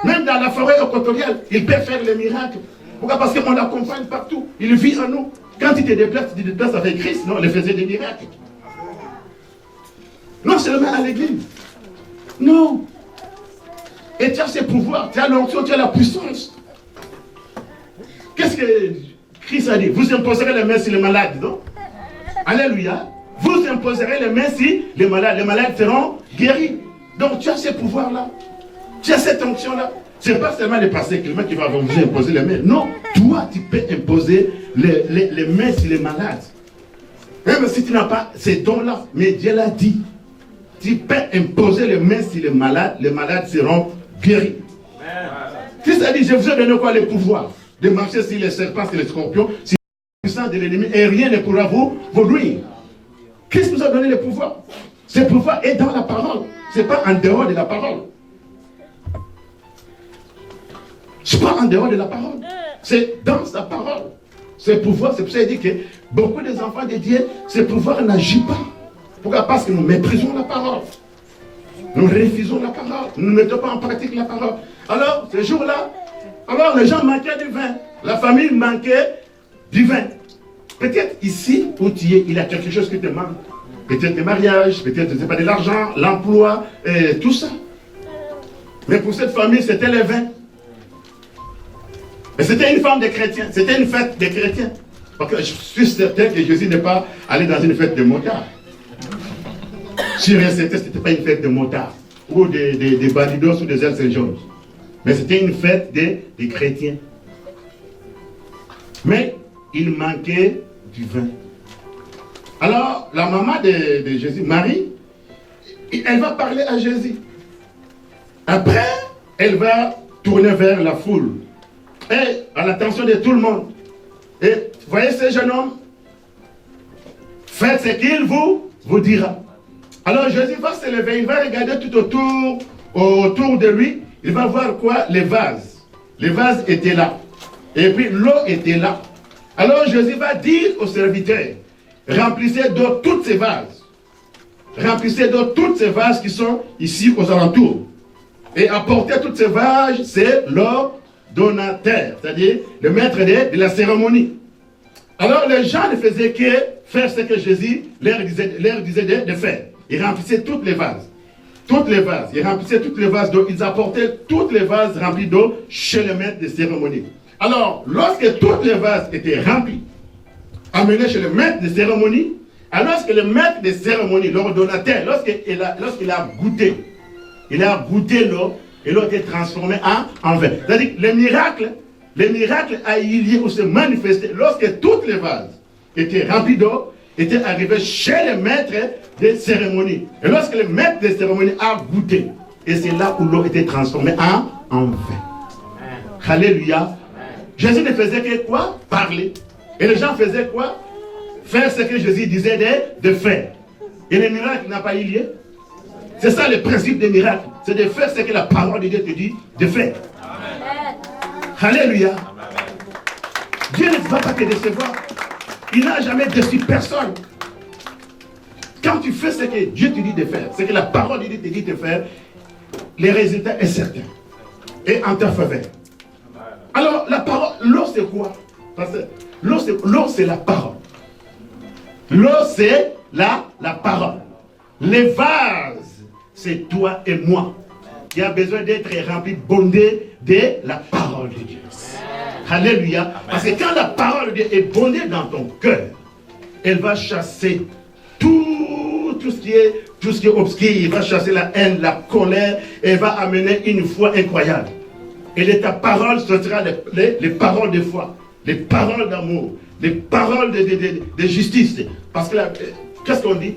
Même dans la forêt équatoriale, il peut faire les miracles. Pourquoi? Parce qu'on l'accompagne partout. Il vit en nous. Quand tu te déplaces avec Christ, non, il faisait des miracles. Non seulement à l'église. Non. Et tu as ses pouvoirs, tu as l'onction, tu as la puissance. Qu'est-ce que Christ a dit? Vous imposerez les mains sur les malades, non? Alléluia. Vous imposerez les mains sur les malades seront guéris. Donc tu as ces pouvoirs-là. Tu as cette onction-là. Ce n'est pas seulement le pasteur Clément qui va vous imposer les mains. Non, toi tu peux imposer les mains sur les malades. Même si tu n'as pas ces dons-là, mais Dieu l'a dit. Tu peux imposer les mains sur les malades seront guéris. Christ a dit, je vous ai donné quoi? Le pouvoir de marcher sur les serpents, sur les scorpions, sur la puissance de l'ennemi, et rien ne pourra vous nuire. Christ nous a donné le pouvoir. Ce pouvoir est dans la parole. Ce n'est pas en dehors de la parole. Ce n'est pas en dehors de la parole. C'est dans sa parole. Ce pouvoir, c'est pour ça qu'il dit que beaucoup des enfants de Dieu, ce pouvoir n'agit pas. Pourquoi? Parce que nous méprisons la parole. Nous refusons la parole. Nous ne mettons pas en pratique la parole. Alors, ce jour-là, alors les gens manquaient du vin. La famille manquait du vin. Peut-être ici où tu es, il y a quelque chose qui te manque. Peut-être des mariages, peut-être pas de l'argent, l'emploi, tout ça. Mais pour cette famille, c'était le vin. Mais c'était une femme de chrétiens, c'était une fête des chrétiens. Parce que je suis certain que Jésus n'est pas allé dans une fête de motards. Sur un certain, ce n'était pas une fête de motards, ou des bandidos ou des ailes Saint-Georges. Mais c'était une fête des chrétiens. Mais il manquait du vin. Alors, la maman de Jésus, Marie, elle va parler à Jésus. Après, elle va tourner vers la foule. Et à l'attention de tout le monde. Et voyez ce jeune homme, faites ce qu'il vous dira. Alors Jésus va se lever, il va regarder tout autour de lui. il va voir quoi? Les vases. Les vases étaient là. Et puis l'eau était là. Alors Jésus va dire aux serviteurs, remplissez d'eau toutes ces vases. Remplissez d'eau toutes ces vases qui sont ici aux alentours. Et apporter toutes ces vases, c'est l'ordonnateur, c'est-à-dire le maître de la cérémonie. Alors les gens ne faisaient que faire ce que Jésus leur disait de faire. Ils remplissaient toutes les vases. Toutes les vases. Ils remplissaient toutes les vases d'eau. Ils apportaient toutes les vases remplis d'eau chez le maître de cérémonie. Alors, lorsque toutes les vases étaient remplis, amenés chez le maître de cérémonie, alors que le maître de cérémonie, l'ordonnateur, lorsqu'il a goûté l'eau, et l'eau était transformée en vin. C'est-à-dire que les miracles a eu lieu ou se manifesté lorsque toutes les vases étaient remplis d'eau, étaient arrivés chez le maître des cérémonies. Et lorsque le maître des cérémonies a goûté, et c'est là où l'eau était transformée en vin. Alléluia. Jésus ne faisait que quoi? Parler. Et les gens faisaient quoi? Faire ce que Jésus disait de faire. Et les miracles n'ont pas eu lieu. C'est ça le principe des miracles. C'est de faire ce que la parole de Dieu te dit de faire. Amen. Alléluia. Dieu ne va pas te décevoir. Il n'a jamais déçu personne. Quand tu fais ce que Dieu te dit de faire, ce que la parole de Dieu te dit de faire, les résultats sont certains. Et en ta faveur. Alors, la parole, l'eau c'est quoi? Parce que l'eau c'est la parole. L'eau c'est la parole. Les vases, c'est toi et moi qui a besoin d'être rempli, bondé de la parole de Dieu. Alléluia. Parce que quand la parole de Dieu est bondée dans ton cœur, elle va chasser tout ce qui est obscur. Elle va chasser la haine, la colère, et elle va amener une foi incroyable. Et de ta parole, ce sera les paroles de foi, les paroles d'amour, les paroles de justice. Parce que qu'est-ce qu'on dit?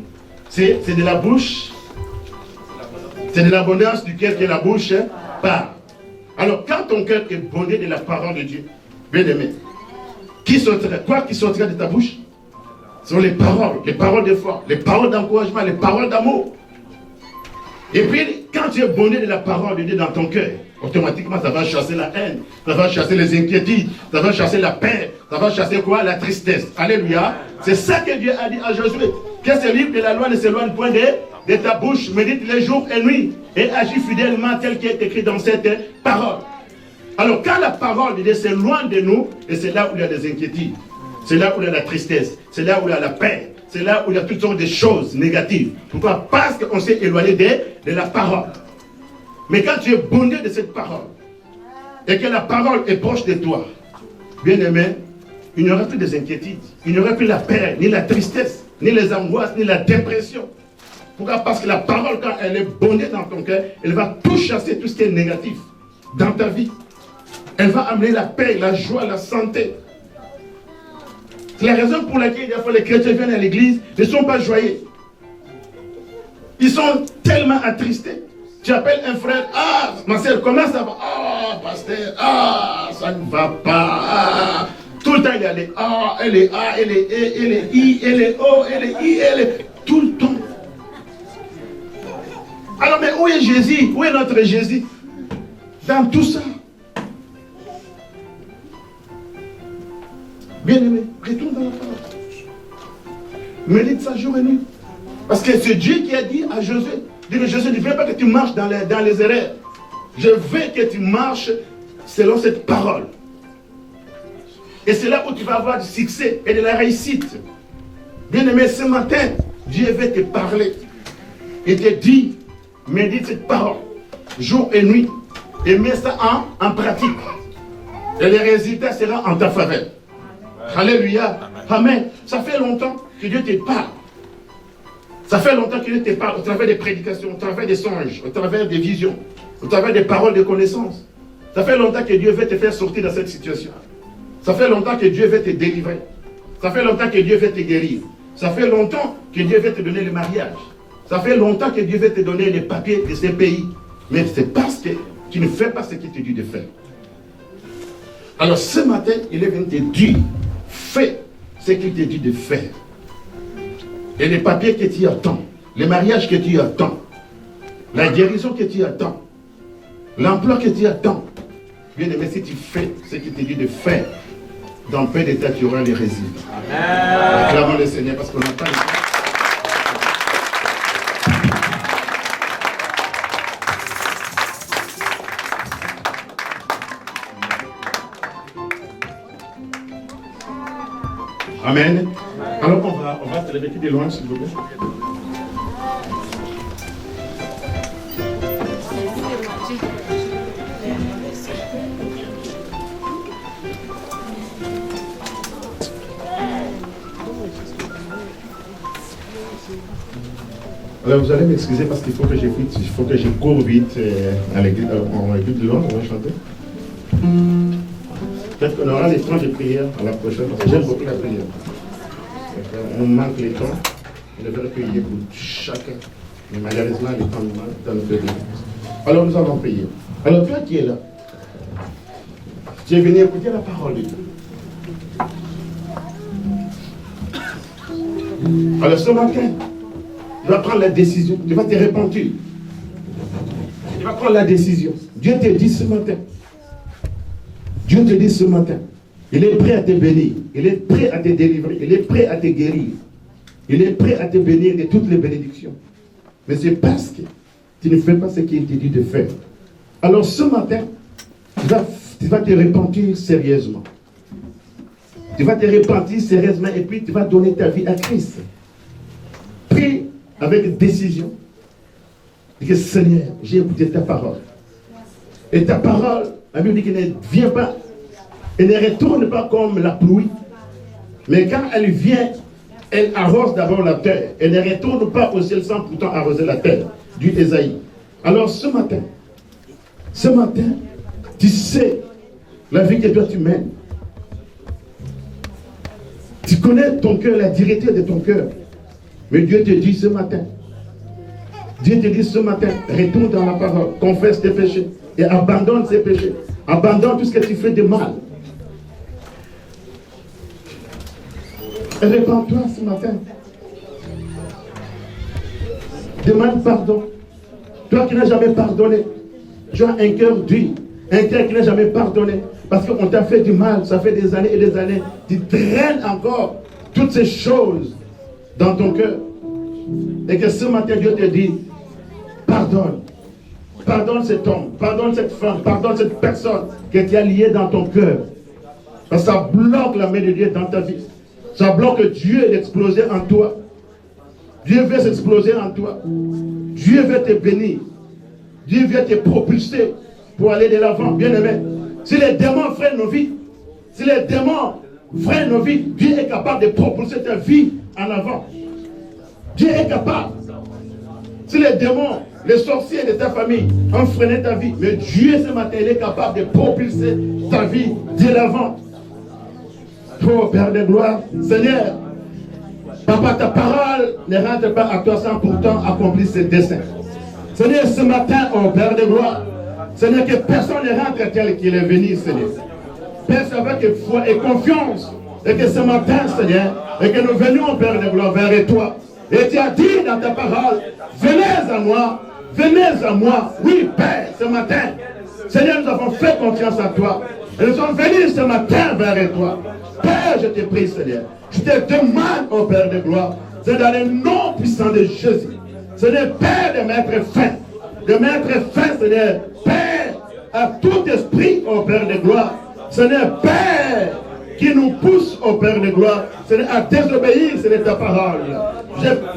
C'est de la bouche, c'est de l'abondance du cœur que la bouche parle. Alors, quand ton cœur est bondé de la parole de Dieu, bien aimé, quoi qui sortira de ta bouche? Ce sont les paroles de foi, les paroles d'encouragement, les paroles d'amour. Et puis, quand tu es bondé de la parole de Dieu dans ton cœur, automatiquement, ça va chasser la haine, ça va chasser les inquiétudes, ça va chasser la paix, ça va chasser quoi? La tristesse. Alléluia. C'est ça que Dieu a dit à Josué. Que ce livre de la loi ne s'éloigne point de ta bouche, médite les jours et nuits, et agis fidèlement tel qu'il est écrit dans cette parole. Alors, quand la parole de Dieu s'éloigne de nous, et c'est là où il y a des inquiétudes, c'est là où il y a la tristesse, c'est là où il y a la paix, c'est là où il y a toutes sortes de choses négatives. Pourquoi? Parce qu'on s'est éloigné de la parole. Mais quand tu es bondé de cette parole, et que la parole est proche de toi, bien aimé, il n'y aura plus des inquiétudes, il n'y aura plus la paix, ni la tristesse, ni les angoisses, ni la dépression. Pourquoi? Parce que la parole, quand elle est bondée dans ton cœur, elle va tout chasser, tout ce qui est négatif dans ta vie. Elle va amener la paix, la joie, la santé. C'est la raison pour laquelle des fois les chrétiens viennent à l'église, ne sont pas joyeux. Ils sont tellement attristés. Tu appelles un frère, ah, ma soeur, comment ça va? Ah, pasteur, ah, ça ne va pas. Ah. Tout le temps, il y a les ah, elle est A, elle est E, elle est I, elle est O, elle est I, elle est... Tout le temps. Alors, mais où est Jésus? Où est notre Jésus? Dans tout ça. Bien-aimé, retourne dans la parole. Médite ça jour et nuit. Parce que c'est Dieu qui a dit à Josué, dit que Josué ne veut pas que tu marches dans les erreurs. Je veux que tu marches selon cette parole. Et c'est là où tu vas avoir du succès et de la réussite. Bien-aimé, ce matin, Dieu veut te parler. Et te dit, médite cette parole, jour et nuit. Et mets ça en pratique. Et les résultats seront en ta faveur. Alléluia. Amen. Ça fait longtemps que Dieu te parle. Ça fait longtemps que Dieu te parle au travers des prédications, au travers des songes, au travers des visions, au travers des paroles de connaissance. Ça fait longtemps que Dieu veut te faire sortir de cette situation. Ça fait longtemps que Dieu veut te délivrer. Ça fait longtemps que Dieu veut te guérir. Ça fait longtemps que Dieu veut te donner le mariage. Ça fait longtemps que Dieu veut te donner les papiers de ces pays. Mais c'est parce que tu ne fais pas ce qu'il te dit de faire. Alors ce matin, il est venu te dire, fais ce qu'il te dit de faire. Et les papiers que tu attends, les mariages que tu attends, la guérison que tu attends, L'emploi que tu attends, bien aimé, si tu fais ce qu'il te dit de faire, dans peu d'état, tu auras les résultats. Acclamons le Seigneur parce qu'on entend. Amen. Alors on va se lever de loin, s'il vous plaît. Alors vous allez m'excuser parce qu'il faut que je cours vite à l'église. On va écouter de loin, on va chanter. Peut-être qu'on aura les temps de prière à la prochaine, parce que j'aime beaucoup la prière. On manque les temps, on devrait prier pour chacun. Mais malheureusement, les temps nous manquent dans notre vie. Alors nous allons prier. Alors toi qui es là, tu es venu écouter la parole de Dieu. Alors ce matin, tu vas prendre la décision, tu vas te repentir. Tu vas prendre la décision. Dieu te dit ce matin. Dieu te dit ce matin, il est prêt à te bénir, il est prêt à te délivrer, il est prêt à te guérir, il est prêt à te bénir de toutes les bénédictions. Mais c'est parce que tu ne fais pas ce qu'il te dit de faire. Alors ce matin, tu vas te repentir sérieusement. Tu vas te repentir sérieusement et puis tu vas donner ta vie à Christ. Prie avec décision. Et que Seigneur, j'ai écouté ta parole. Et ta parole, la Bible dit qu'elle ne vient pas, elle ne retourne pas comme la pluie. Mais quand elle vient, elle arrose d'abord la terre. Elle ne retourne pas au ciel sans pourtant arroser la terre, dit Ésaïe. Alors ce matin, tu sais la vie que toi tu mènes. Tu connais ton cœur, la direction de ton cœur. Mais Dieu te dit ce matin, retourne dans la parole, confesse tes péchés et abandonne ces péchés. Abandonne tout ce que tu fais de mal. Et répands-toi ce matin. Demande pardon. Toi qui n'as jamais pardonné, tu as un cœur dur, un cœur qui n'a jamais pardonné, parce qu'on t'a fait du mal, ça fait des années et des années. Tu traînes encore toutes ces choses dans ton cœur. Et que ce matin, Dieu te dit, pardonne. Pardonne cet homme, pardonne cette femme, pardonne cette personne que tu as liée dans ton cœur. Parce que ça bloque la main de Dieu dans ta vie. Ça bloque Dieu d'exploser en toi. Dieu veut s'exploser en toi. Dieu veut te bénir. Dieu veut te propulser pour aller de l'avant. Bien aimé, si les démons freinent nos vies, Dieu est capable de propulser ta vie en avant. Dieu est capable. Si les démons, les sorciers de ta famille ont freiné ta vie, mais Dieu ce matin, il est capable de propulser ta vie de l'avant. Oh Père de gloire, Seigneur, Papa, ta parole ne rentre pas à toi sans pourtant accomplir ses desseins. Seigneur, ce matin, oh Père de gloire, Seigneur, que personne ne rentre tel qu'il est venu, Seigneur. Père, c'est avec foi et confiance, et que ce matin, Seigneur, et que nous venions, Père de gloire, vers toi. Et tu as dit dans ta parole, venez à moi, oui, Père, ce matin. Seigneur, nous avons fait confiance à toi. Et nous sommes venus ce matin vers toi. Père, je te prie, Seigneur. Je te demande, ô Père de gloire, c'est dans le nom puissant de Jésus. Seigneur, Père, de mettre fin, Seigneur, Père, à tout esprit, ô Père de gloire. Seigneur, Père, qui nous pousse, ô Père de gloire, Seigneur, à désobéir, Seigneur, ta parole.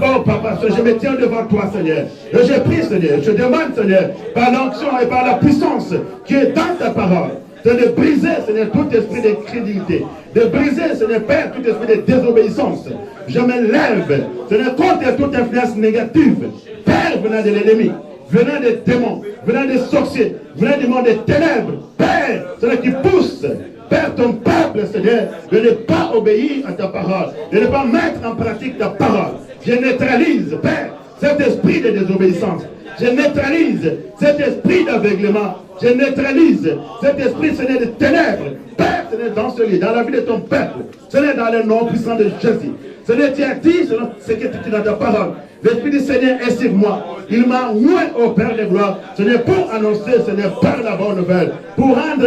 Oh Papa, je me tiens devant toi, Seigneur. Et je prie, Seigneur, je demande, Seigneur, par l'action et par la puissance qui est dans ta parole, c'est de briser, Seigneur, tout esprit d'incrédulité, de briser, Seigneur, Père, tout esprit de désobéissance. Je me lève, Seigneur, contre toute influence négative, Père, venant de l'ennemi, venant des démons, venant des sorciers, venant du monde des ténèbres, Père, Seigneur, qui pousse, Père, ton peuple, Seigneur, de ne pas obéir à ta parole, de ne pas mettre en pratique ta parole. Je neutralise, Père, cet esprit de désobéissance. Je neutralise cet esprit d'aveuglement. Je neutralise cet esprit, Seigneur, de ténèbres. Père, Seigneur, dans ce lit, dans la vie de ton peuple. Seigneur, dans le nom puissant de Jésus. Seigneur, tu as dit, selon ce que tu dis dans ta parole, L'Esprit du Seigneur est sur moi. Il m'a oint au Père de gloire. Ce n'est pour annoncer, ce n'est pas la bonne nouvelle. Pour rendre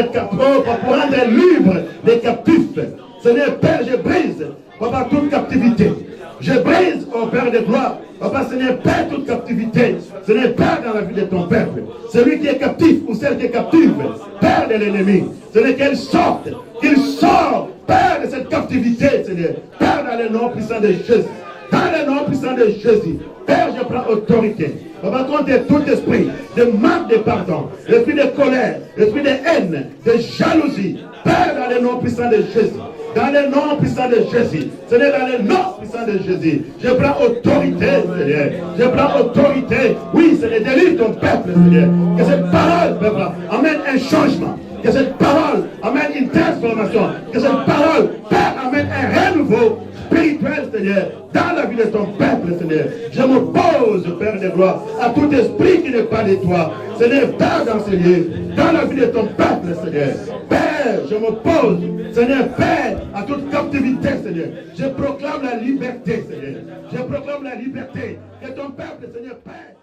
libre les captifs. Ce n'est Père, je brise, Papa, toute captivité. Je brise au Père de gloire. Papa, ce n'est pas toute captivité. Ce n'est pas dans la vie de ton peuple. Celui qui est captif ou celle qui est captive, Père de l'ennemi. Ce n'est qu'elle sorte. Qu'il sort, Père, de cette captivité, Seigneur. Père, dans le nom puissant de Jésus. Dans le nom puissant de Jésus. Père, je prends autorité. Papa, contre tout esprit de manque de pardon, l'esprit de colère, l'esprit de haine, de jalousie. Père, dans le nom puissant de Jésus. Dans le nom puissant de Jésus. Ce n'est dans le nom puissant de Jésus. Je prends autorité, Seigneur. Je prends autorité. Oui, c'est le délivre ton peuple, Seigneur. Que cette parole, peuple, amène un changement. Que cette parole amène une transformation. Que cette parole, Père, amène un renouveau spirituel, Seigneur, dans la vie de ton peuple, Seigneur. Je m'oppose, Père de gloire, à tout esprit qui n'est pas de toi. Seigneur, Père d'enseigner, dans la vie de ton peuple, Seigneur. Père, je m'oppose, Seigneur, Père, à toute captivité, Seigneur. Je proclame la liberté, Seigneur. Je proclame la liberté. Que ton peuple, Seigneur, Père,